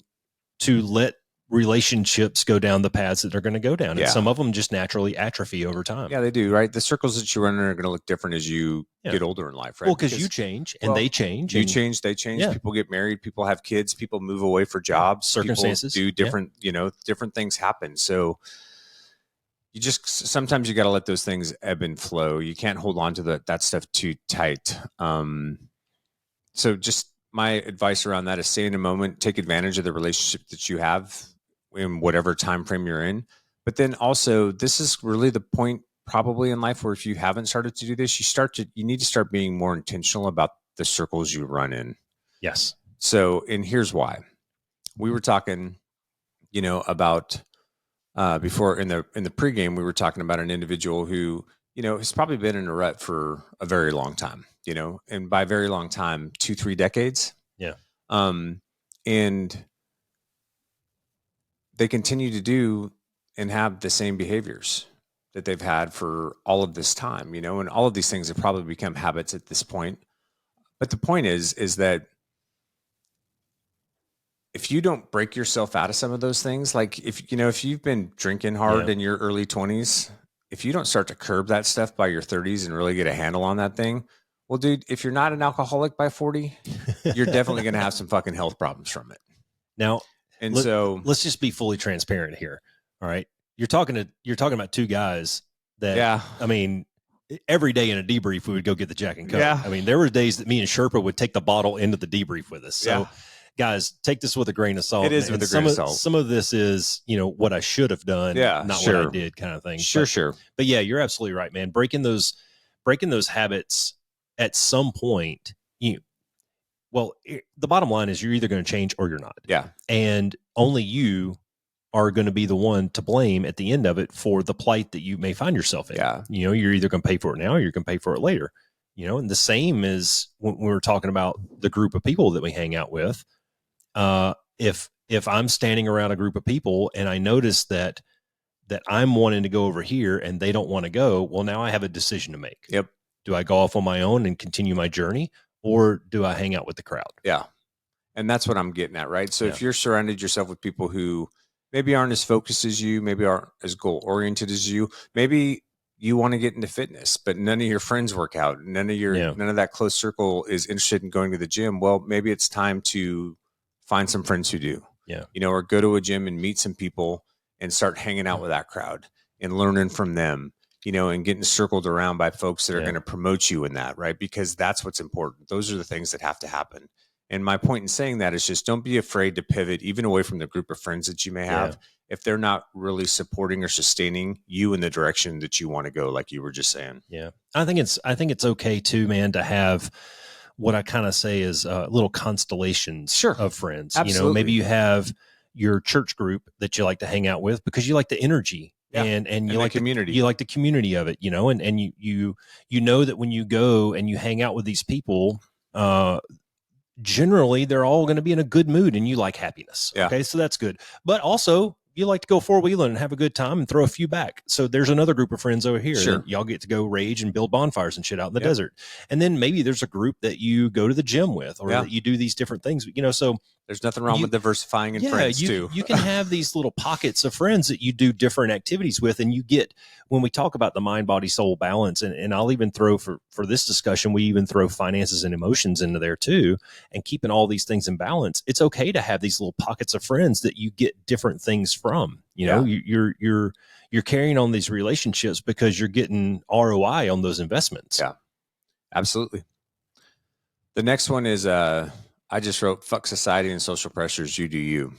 let relationships go down the paths that they're going to go down. And some of them just naturally atrophy over time. Yeah, they do, right? The circles that you run in are going to look different as you get older in life, right? Well, because you change and they change. You change, they change. Yeah. People get married, people have kids, people move away for jobs. Circumstances. People do different, different things happen. So sometimes you got to let those things ebb and flow. You can't hold on to that stuff too tight. So just my advice around that is stay in a moment, take advantage of the relationship that you have in whatever time frame you're in. But then also, this is really the point probably in life where if you haven't started to do this, you need to start being more intentional about the circles you run in. Yes. So, and here's why. we were talking, about before in the pregame, we were talking about an individual who, has probably been in a rut for a very long time, and by very long time, 2-3 decades. Yeah. And they continue to do and have the same behaviors that they've had for all of this time, and all of these things have probably become habits at this point. But the point is that if you don't break yourself out of some of those things, like if you've been drinking hard in your early 20s, if you don't start to curb that stuff by your 30s and really get a handle on that thing, well, dude, if you're not an alcoholic by 40, you're definitely going to have some fucking health problems from it. Now, and so let's just be fully transparent here. All right. You're talking about two guys that, I mean, every day in a debrief, we would go get the Jack and Coke. Yeah. I mean, there were days that me and Sherpa would take the bottle into the debrief with us. So guys, take this with a grain of salt. It is with a grain of salt. Some of this is, what I should have done, not what I did kind of thing. Sure. But yeah, you're absolutely right, man. Breaking those habits at some point, the bottom line is you're either going to change or you're not. Yeah. And only you are going to be the one to blame at the end of it for the plight that you may find yourself in. Yeah. You're either going to pay for it now or you're going to pay for it later. And the same is when we're talking about the group of people that we hang out with. If I'm standing around a group of people and I notice that I'm wanting to go over here and they don't want to go, well, now I have a decision to make. Yep. Do I go off on my own and continue my journey, or do I hang out with the crowd? Yeah. And that's what I'm getting at, right? So if you're surrounded yourself with people who maybe aren't as focused as you, maybe aren't as goal oriented as you, maybe you want to get into fitness, but none of your friends work out. None of that close circle is interested in going to the gym. Well, maybe it's time to find some friends who do, or go to a gym and meet some people and start hanging out with that crowd and learning from them, and getting circled around by folks that are going to promote you in that, right? Because that's what's important. Those are the things that have to happen. And my point in saying that is just don't be afraid to pivot even away from the group of friends that you may have if they're not really supporting or sustaining you in the direction that you want to go, like you were just saying. Yeah. I think it's okay too, man, to have what I kind of say is little constellations of friends. Absolutely. Maybe you have your church group that you like to hang out with because you like the energy. Yeah. And you like community. You like the community of it, and you know that when you go and you hang out with these people, generally they're all going to be in a good mood and you like happiness. Yeah. Okay. So that's good. But also you like to go four-wheeling and have a good time and throw a few back. So there's another group of friends over here. Sure. Y'all get to go rage and build bonfires and shit out in the desert. And then maybe there's a group that you go to the gym with, or that you do these different things, so there's nothing wrong with diversifying in friends too. You can have these little pockets of friends that you do different activities with. And you get, when we talk about the mind, body, soul balance, and I'll even throw for this discussion, we even throw finances and emotions into there too, and keeping all these things in balance. It's okay to have these little pockets of friends that you get different things from. You're carrying on these relationships because you're getting ROI on those investments. Yeah, absolutely. The next one is, I just wrote, fuck society and social pressures, you do you.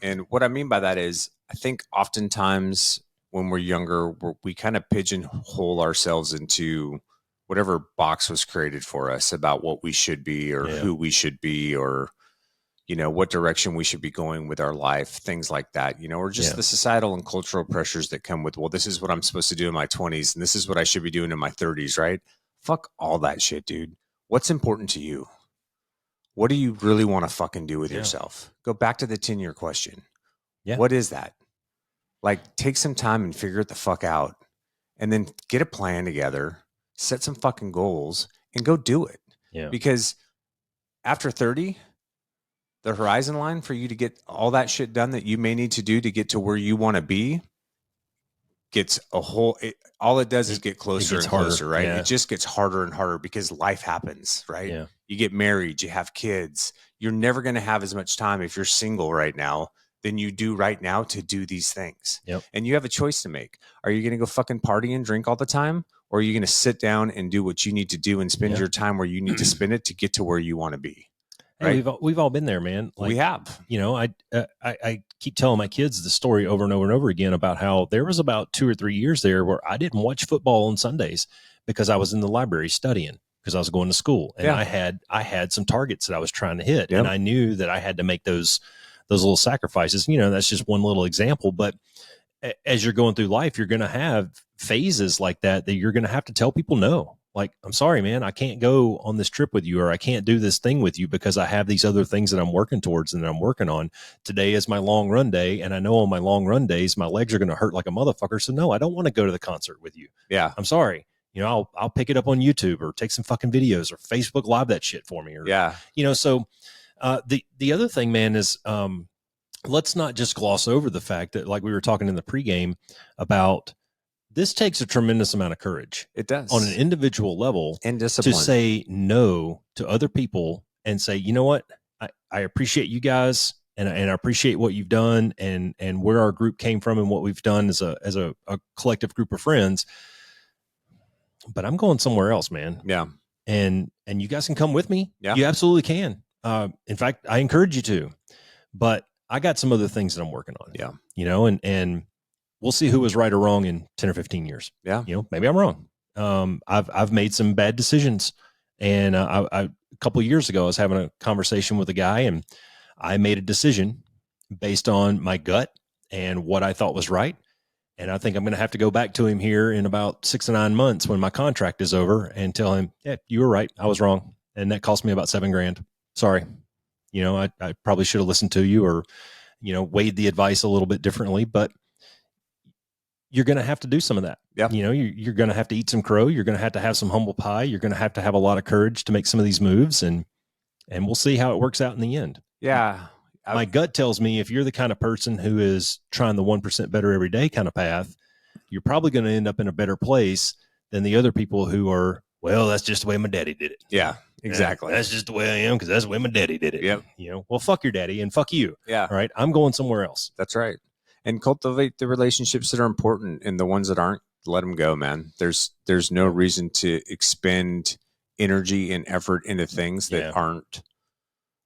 And what I mean by that is, I think oftentimes when we're younger, we kind of pigeonhole ourselves into whatever box was created for us about what we should be, or who we should be, or what direction we should be going with our life, things like that, or just the societal and cultural pressures that come with, well, this is what I'm supposed to do in my 20s, and this is what I should be doing in my 30s, right? Fuck all that shit, dude. What's important to you? What do you really want to fucking do with yourself? Go back to the 10-year question. Yeah. What is that? Like, take some time and figure it the fuck out, and then get a plan together, set some fucking goals, and go do it. Yeah. Because after 30, the horizon line for you to get all that shit done that you may need to do to get to where you want to be gets all it does is get closer and closer, right? Yeah. It just gets harder and harder because life happens, right? Yeah. You get married, you have kids. You're never going to have as much time if you're single right now than you do right now to do these things. Yep. And you have a choice to make. Are you going to go fucking party and drink all the time? Or are you going to sit down and do what you need to do and spend your time where you need to spend it to get to where you want to be? Right? Hey, we've all been there, man. Like, we have. I keep telling my kids the story over and over and over again about how there was about 2 or 3 years there where I didn't watch football on Sundays because I was in the library studying, because I was going to school, and I had some targets that I was trying to hit, and I knew that I had to make those those little sacrifices. That's just one little example. But as you're going through life, you're going to have phases like that you're going to have to tell people no. Like, I'm sorry, man, I can't go on this trip with you, or I can't do this thing with you because I have these other things that I'm working towards and that I'm working on. Today is my long run day. And I know on my long run days, my legs are going to hurt like a motherfucker. So no, I don't want to go to the concert with you. Yeah. I'm sorry. I'll pick it up on YouTube or take some fucking videos or Facebook Live that shit for me. Or, so the other thing, man, is let's not just gloss over the fact that, like we were talking in the pregame about, this takes a tremendous amount of courage. It does. On an individual level, and discipline, to say no to other people and say, you know what, I appreciate you guys and I appreciate what you've done and where our group came from and what we've done as a collective group of friends. But I'm going somewhere else, man. Yeah. And you guys can come with me. Yeah. You absolutely can. In fact, I encourage you to. But I got some other things that I'm working on. Yeah. And we'll see who was right or wrong in 10 or 15 years. Yeah. Maybe I'm wrong. I've made some bad decisions. And a couple of years ago, I was having a conversation with a guy and I made a decision based on my gut and what I thought was right. And I think I'm going to have to go back to him here in about 6 to 9 months when my contract is over and tell him, yeah, you were right. I was wrong. And that cost me about $7,000. Sorry. I probably should have listened to you or, weighed the advice a little bit differently, but you're going to have to do some of that. Yeah. You're going to have to eat some crow. You're going to have some humble pie. You're going to have a lot of courage to make some of these moves, and we'll see how it works out in the end. Yeah. My gut tells me if you're the kind of person who is trying the 1% better every day kind of path, you're probably going to end up in a better place than the other people who are, well, that's just the way my daddy did it. Yeah, exactly. That's just the way I am because that's the way my daddy did it. Yep. Well, fuck your daddy and fuck you. Yeah. All right. I'm going somewhere else. That's right. And cultivate the relationships that are important, and the ones that aren't, let them go, man. There's no reason to expend energy and effort into things that aren't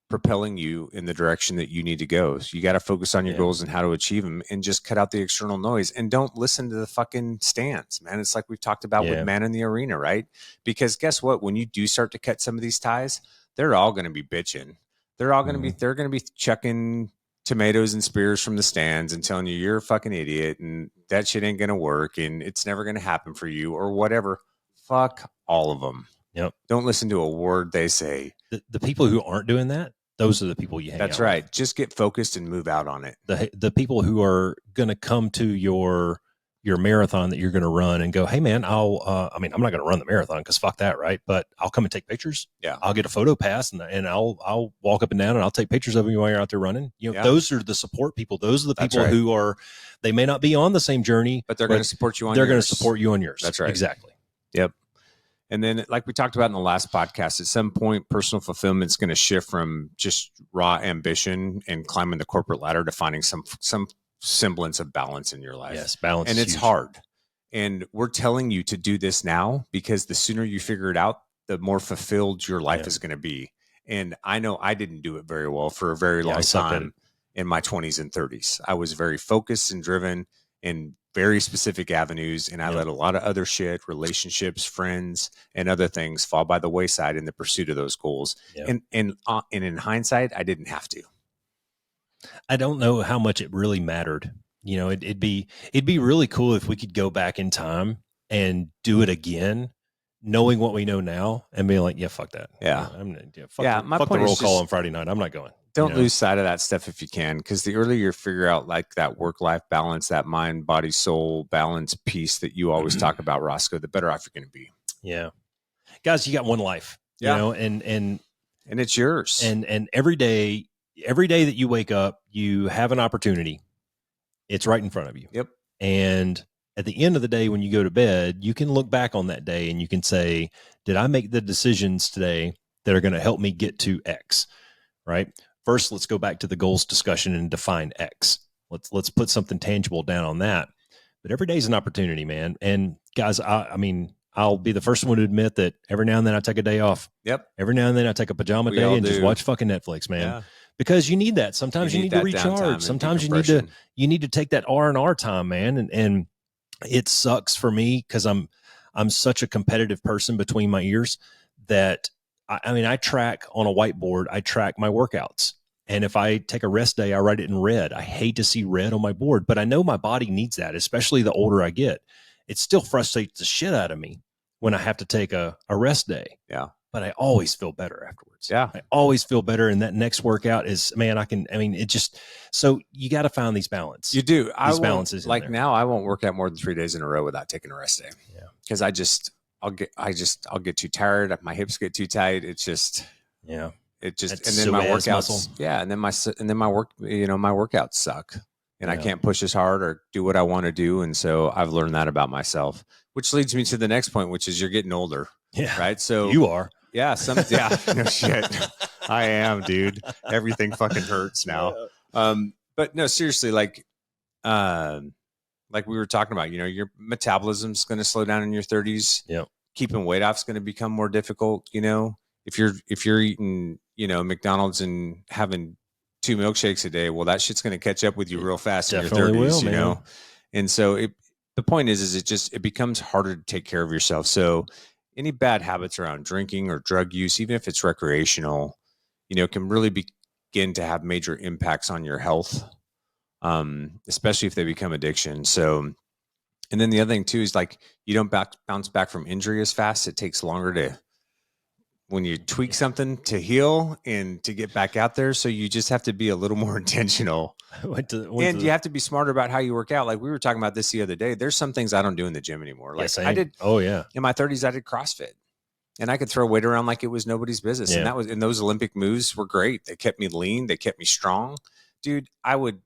propelling you in the direction that you need to go. So you got to focus on your goals and how to achieve them, and just cut out the external noise, and don't listen to the fucking stands, man. It's like we've talked about with Man in the Arena, right? Because guess what? When you do start to cut some of these ties, they're all going to be bitching. They're all going to be, they're going to be chucking tomatoes and spears from the stands and telling you you're a fucking idiot and that shit ain't going to work and it's never going to happen for you or whatever. Fuck all of them. Yep. Don't listen to a word they say. The people who aren't doing that, those are the people you hang out That's right. with. Just get focused and move out on it. The people who are going to come to your marathon that you're going to run and go, hey man, I'm not going to run the marathon because fuck that, right? But I'll come and take pictures. Yeah. I'll get a photo pass and I'll walk up and down and I'll take pictures of you while you're out there running. Those are the support people. Those are the people who are, they may not be on the same journey, but they're going to support you on They're going to support you on yours. That's right. Exactly. Yep. And then, like we talked about in the last podcast, at some point, personal fulfillment is going to shift from just raw ambition and climbing the corporate ladder to finding some semblance of balance in your life. Yes, balance. And is it's huge. hard. And we're telling you to do this now because the sooner you figure it out, the more fulfilled your life is going to be. And I know I didn't do it very well for a very long time in my 20s and 30s. I was very focused and driven in very specific avenues, and I let a lot of other shit, relationships, friends, and other things fall by the wayside in the pursuit of those goals. And in hindsight, I didn't have to. I don't know how much it really mattered. It'd be really cool if we could go back in time and do it again, knowing what we know now and being like, yeah, fuck that. Yeah. Fuck the roll call on Friday night. I'm not going. Don't lose sight of that stuff if you can, because the earlier you figure out like that work-life balance, that mind, body, soul balance piece that you always talk about, Roscoe, the better off you're going to be. Yeah. Guys, you got one life, and it's yours. And every day that you wake up, you have an opportunity. It's right in front of you. Yep. And at the end of the day, when you go to bed, you can look back on that day and you can say, did I make the decisions today that are going to help me get to X? Right. First, let's go back to the goals discussion and define X. Let's put something tangible down on that. But every day is an opportunity, man. And guys, I'll be the first one to admit that every now and then I take a day off. Yep. Every now and then I take a pajama day and just watch fucking Netflix, man. Yeah. Because you need that. Sometimes you need to recharge. Sometimes you need to take that R&R time, man. And it sucks for me because I'm such a competitive person between my ears that I track on a whiteboard. I track my workouts, And if I take a rest day, I write it in red. I hate to see red on my board, but I know my body needs that, especially the older I get. It still frustrates the shit out of me when I have to take a rest day. Yeah. But I always feel better afterwards. Yeah. I always feel better. And that next workout is, man, it just, so you got to find these balance. You do. These balances. Like now I won't work out more than 3 days in a row without taking a rest day. Yeah. Cause I'll get too tired. My hips get too tight. It's just, yeah. It just, That's and then my workouts, muscle. yeah. And then my workouts suck and I can't push as hard or do what I want to do. And so I've learned that about myself, which leads me to the next point, which is you're getting older. Yeah. Right. So you are. Yeah. No shit. I am, dude. Everything fucking hurts now. But no, seriously, like we were talking about, your metabolism's going to slow down in your 30s. Yeah. Keeping weight off is going to become more difficult. If you're eating, McDonald's and having 2 milkshakes a day, well, that shit's going to catch up with you real fast in your 30s, man. And so the point is it becomes harder to take care of yourself. So any bad habits around drinking or drug use, even if it's recreational, can really begin to have major impacts on your health, especially if they become addiction. So, and then the other thing too is like you don't bounce back from injury as fast. It takes longer when you tweak something to heal and to get back out there. So you just have to be a little more intentional. You have to be smarter about how you work out. Like we were talking about this the other day. There's some things I don't do in the gym anymore. Like yes, I did. Oh yeah. In my 30s, I did CrossFit and I could throw weight around like it was nobody's business. Yeah. And those Olympic moves were great. They kept me lean. They kept me strong. Dude, I would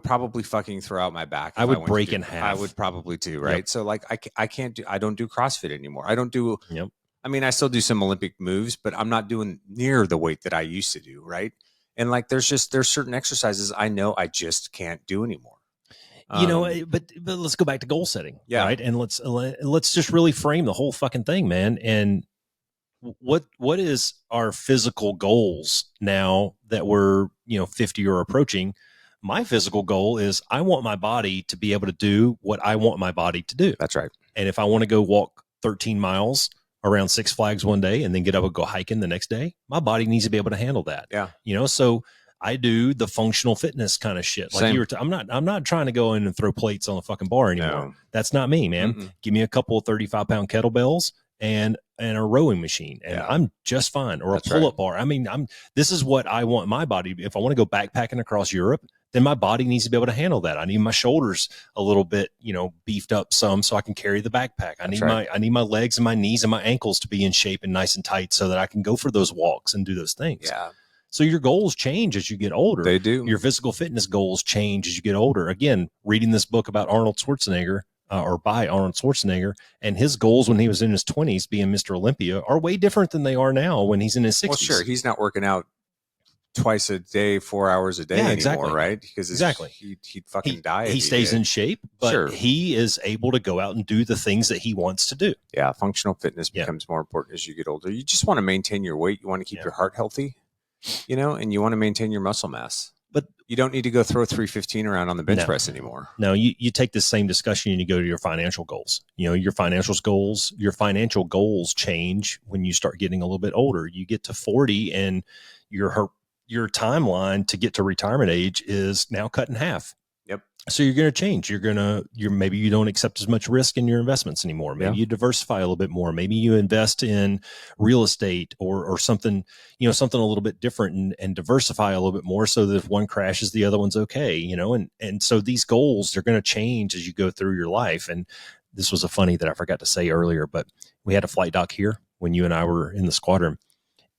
probably fucking throw out my back. I would break in half. I would probably too. Right. Yep. So like, I don't do CrossFit anymore. I don't do, yep. I mean, I still do some Olympic moves, but I'm not doing near the weight that I used to do. Right. And like, there's certain exercises I know I just can't do anymore. But let's go back to goal setting. Yeah. Right. And let's just really frame the whole fucking thing, man. And what is our physical goals now that we're, 50 or approaching? My physical goal is I want my body to be able to do what I want my body to do. That's right. And if I want to go walk 13 miles around Six Flags one day and then get up and go hiking the next day, my body needs to be able to handle that. Yeah. So I do the functional fitness kind of shit. Like you were I'm not trying to go in and throw plates on the fucking bar anymore. No. That's not me, man. Mm-mm. Give me a couple of 35-pound kettlebells and a rowing machine and I'm just fine. Or that's a pull-up bar. I mean, this is what I want my body. If I want to go backpacking across Europe, then my body needs to be able to handle that. I need my shoulders a little bit, beefed up some so I can carry the backpack. I need my legs and my knees and my ankles to be in shape and nice and tight so that I can go for those walks and do those things. Yeah. So your goals change as you get older. They do. Your physical fitness goals change as you get older. Again, reading this book about Arnold Schwarzenegger or by Arnold Schwarzenegger, and his goals when he was in his 20s being Mr. Olympia are way different than they are now when he's in his 60s. Well, sure. He's not working out twice a day, 4 hours a day anymore, right? Because he'd fucking die. He stays in shape, but he is able to go out and do the things that he wants to do. Yeah, functional fitness becomes more important as you get older. You just want to maintain your weight. You want to keep your heart healthy, and you want to maintain your muscle mass. But you don't need to go throw 315 around on the bench press anymore. No, you take the same discussion and you go to your financial goals. Your financial goals change when you start getting a little bit older. You get to 40 and your timeline to get to retirement age is now cut in half. Yep. So you're going to change. Maybe you don't accept as much risk in your investments anymore. Maybe you diversify a little bit more. Maybe you invest in real estate or something, something a little bit different and diversify a little bit more so that if one crashes, the other one's okay, and so these goals are going to change as you go through your life. And this was a funny that I forgot to say earlier, but we had a flight doc here when you and I were in the squadron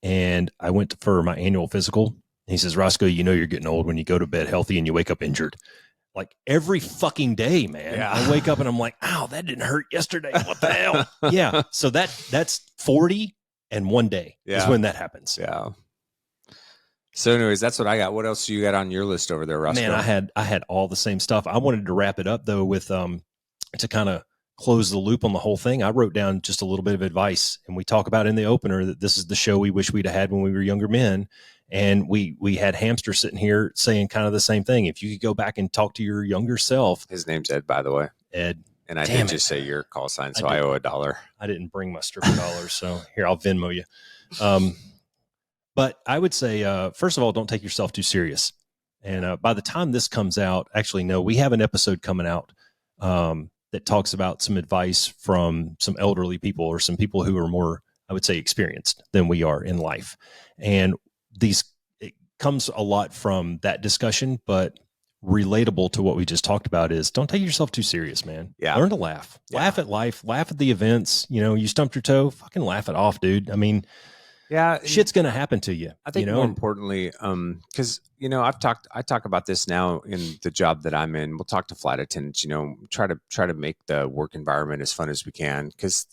and I went for my annual physical. And he says, Roscoe, you're getting old when you go to bed healthy and you wake up injured. Like every fucking day, man. Yeah. I wake up and I'm like, ow, that didn't hurt yesterday. What the hell? Yeah. So that's 40 and one day is when that happens. Yeah. So anyways, that's what I got. What else do you got on your list over there, Roscoe? Man, I had all the same stuff. I wanted to wrap it up though with to kind of close the loop on the whole thing. I wrote down just a little bit of advice, and we talk about in the opener that this is the show we wish we'd had when we were younger men. And we had Hamster sitting here saying kind of the same thing. If you could go back and talk to your younger self. His name's Ed, by the way. Ed. And I did just say your call sign, so I owe $1. I didn't bring my stripper dollars, so here, I'll Venmo you. But I would say, first of all, don't take yourself too serious. And by the time this comes out, actually, no, we have an episode coming out that talks about some advice from some elderly people or some people who are more, I would say, experienced than we are in life. And it comes a lot from that discussion, but relatable to what we just talked about is don't take yourself too serious, man. Yeah. Learn to laugh. Yeah. Laugh at life. Laugh at the events. You stumped your toe. Fucking laugh it off, dude. I mean, yeah, shit's going to happen to you. I think more importantly, because, I talk about this now in the job that I'm in. We'll talk to flight attendants, try to make the work environment as fun as we can, because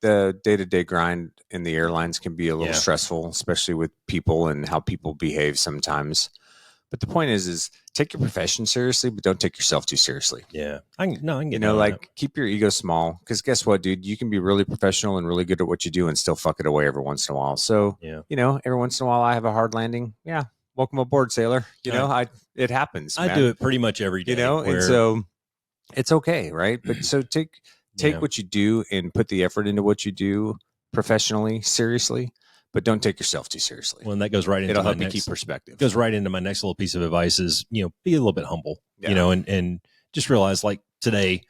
the day-to-day grind in the airlines can be a little stressful, especially with people and how people behave sometimes. But the point is take your profession seriously, but don't take yourself too seriously. Yeah. I can get keep your ego small, because guess what, dude? You can be really professional and really good at what you do and still fuck it away every once in a while. So, every once in a while I have a hard landing. Yeah. Welcome aboard, sailor. It happens. I do it pretty much every day. And so it's okay. Right. But so take what you do and put the effort into what you do professionally, seriously. But don't take yourself too seriously. Well, and that goes right into it'll help you keep perspective. Goes right into my next little piece of advice is, be a little bit humble, and just realize, like today,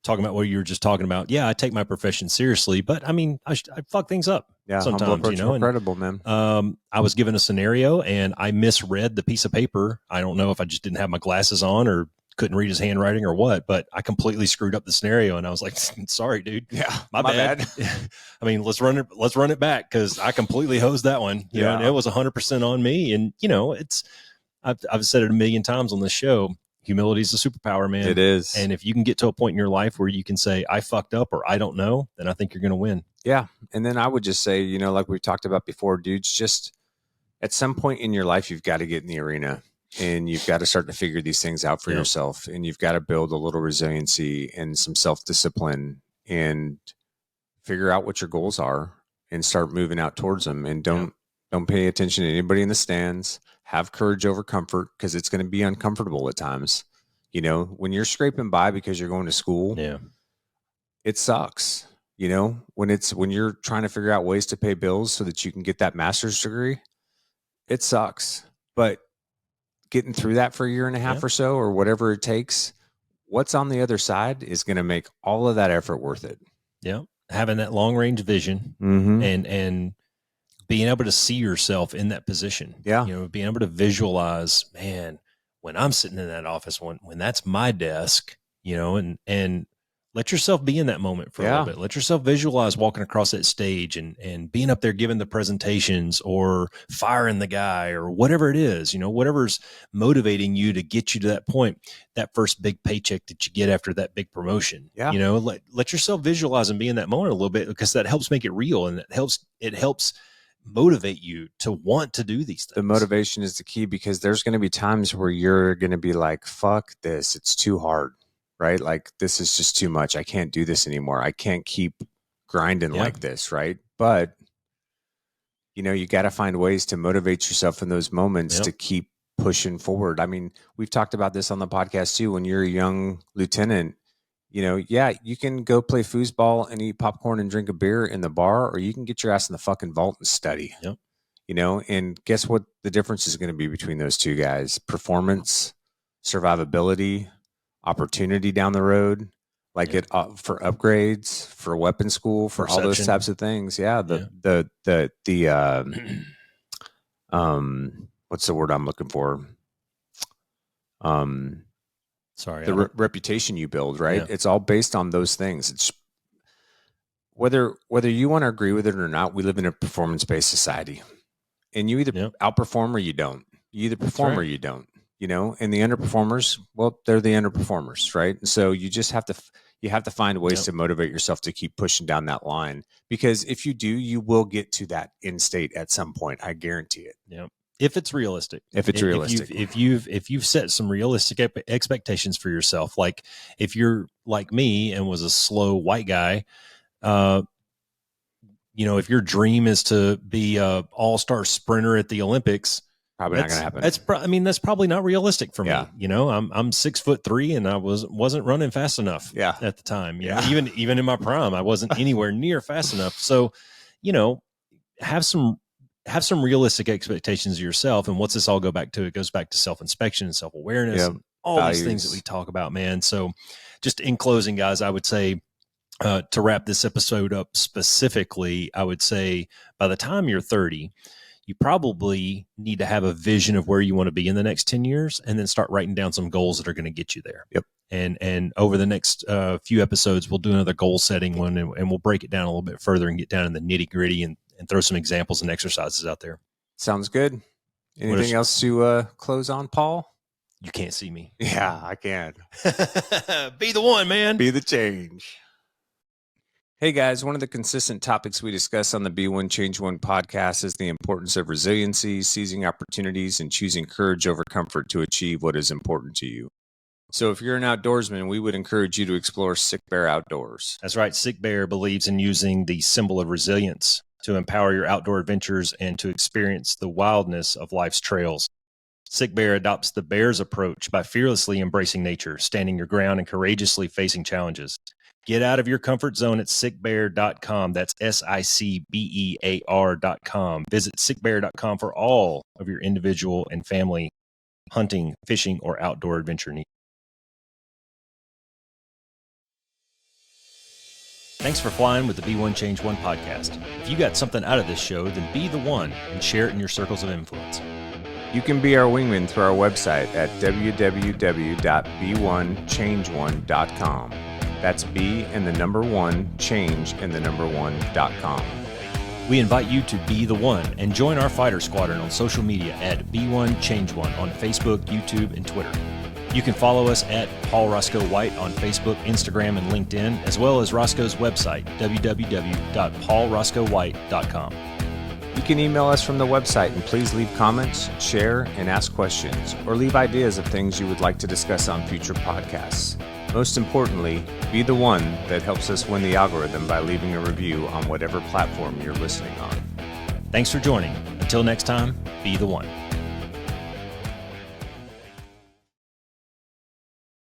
talking about what you were just talking about. Yeah, I take my profession seriously, but I mean, I fuck things up sometimes, incredible, man. I was given a scenario and I misread the piece of paper. I don't know if I just didn't have my glasses on or couldn't read his handwriting or what, but I completely screwed up the scenario, and I was like, sorry, dude. Yeah. My bad. I mean, let's run it back, because I completely hosed that one. You know, and it was 100% on me. And I've said it a million times on this show. Humility is a superpower, man. It is. And if you can get to a point in your life where you can say, I fucked up or I don't know, then I think you're going to win. Yeah. And then I would just say, like we talked about before, dudes, just at some point in your life, you've got to get in the arena. And you've got to start to figure these things out for yourself. And you've got to build a little resiliency and some self-discipline and figure out what your goals are and start moving out towards them. And don't pay attention to anybody in the stands. Have courage over comfort, because it's going to be uncomfortable at times. When you're scraping by because you're going to school, it sucks. When you're trying to figure out ways to pay bills so that you can get that master's degree, it sucks. But getting through that for a year and a half or so, or whatever it takes, what's on the other side is going to make all of that effort worth it. Yeah. Having that long range vision and being able to see yourself in that position. Yeah. Being able to visualize, man, when I'm sitting in that office, when that's my desk, and let yourself be in that moment for a little bit. Let yourself visualize walking across that stage and being up there giving the presentations or firing the guy or whatever it is, whatever's motivating you to get you to that point, that first big paycheck that you get after that big promotion. Yeah. Let yourself visualize and be in that moment a little bit, because that helps make it real, and it helps motivate you to want to do these things. The motivation is the key, because there's going to be times where you're going to be like, fuck this, it's too hard. Right? Like, this is just too much. I can't do this anymore. I can't keep grinding like this. Right. But, you got to find ways to motivate yourself in those moments to keep pushing forward. I mean, we've talked about this on the podcast too. When you're a young lieutenant, you can go play foosball and eat popcorn and drink a beer in the bar, or you can get your ass in the fucking vault and study. Yep. And guess what the difference is going to be between those two guys? Performance, survivability, opportunity down the road, like for upgrades, for weapon school, for all those types of things. Yeah. What's the word I'm looking for? Reputation you build, right? Yeah. It's all based on those things. It's whether you want to agree with it or not, we live in a performance-based society, and you either outperform or you don't. You either perform or you don't. And the underperformers, well, they're the underperformers, right? And so you just have to find ways to motivate yourself to keep pushing down that line, because if you do, you will get to that end state at some point. I guarantee it. Yeah. If it's realistic. If you've set some realistic expectations for yourself, like if you're like me and was a slow white guy, if your dream is to be a all-star sprinter at the Olympics, probably not going to happen. That's probably not realistic for me. I'm 6'3" and I wasn't running fast enough at the time. Even in my prime, I wasn't anywhere near fast enough. So, have some have some realistic expectations of yourself. And what's this all go back to? It goes back to self-inspection and self-awareness and all these things that we talk about, man. So just in closing, guys, I would say, to wrap this episode up specifically, I would say by the time you're 30, you probably need to have a vision of where you want to be in the next 10 years and then start writing down some goals that are going to get you there. Yep. And over the next few episodes, we'll do another goal setting one and we'll break it down a little bit further and get down in the nitty gritty and throw some examples and exercises out there. Sounds good. Anything else to close on, Paul? You can't see me. Yeah, I can. Be the one, man. Be the change. Hey guys, one of the consistent topics we discuss on the Be One Change One podcast is the importance of resiliency, seizing opportunities, and choosing courage over comfort to achieve what is important to you. So if you're an outdoorsman, we would encourage you to explore Sick Bear Outdoors. That's right. Sick Bear believes in using the symbol of resilience to empower your outdoor adventures and to experience the wildness of life's trails. Sick Bear adopts the bear's approach by fearlessly embracing nature, standing your ground, and courageously facing challenges. Get out of your comfort zone at sickbear.com. That's SICBEAR.com. Visit sickbear.com for all of your individual and family hunting, fishing, or outdoor adventure needs. Thanks for flying with the Be One Change One podcast. If you got something out of this show, then be the one and share it in your circles of influence. You can be our wingman through our website at www.be1change1.com. That's B and the number 1, change and the number 1.com. We invite you to be the one and join our fighter squadron on social media at Be One Change One on Facebook, YouTube, and Twitter. You can follow us at Paul Roscoe White on Facebook, Instagram, and LinkedIn, as well as Roscoe's website, www.paulroscoewhite.com. You can email us from the website and please leave comments, share, and ask questions, or leave ideas of things you would like to discuss on future podcasts. Most importantly, be the one that helps us win the algorithm by leaving a review on whatever platform you're listening on. Thanks for joining. Until next time, be the one.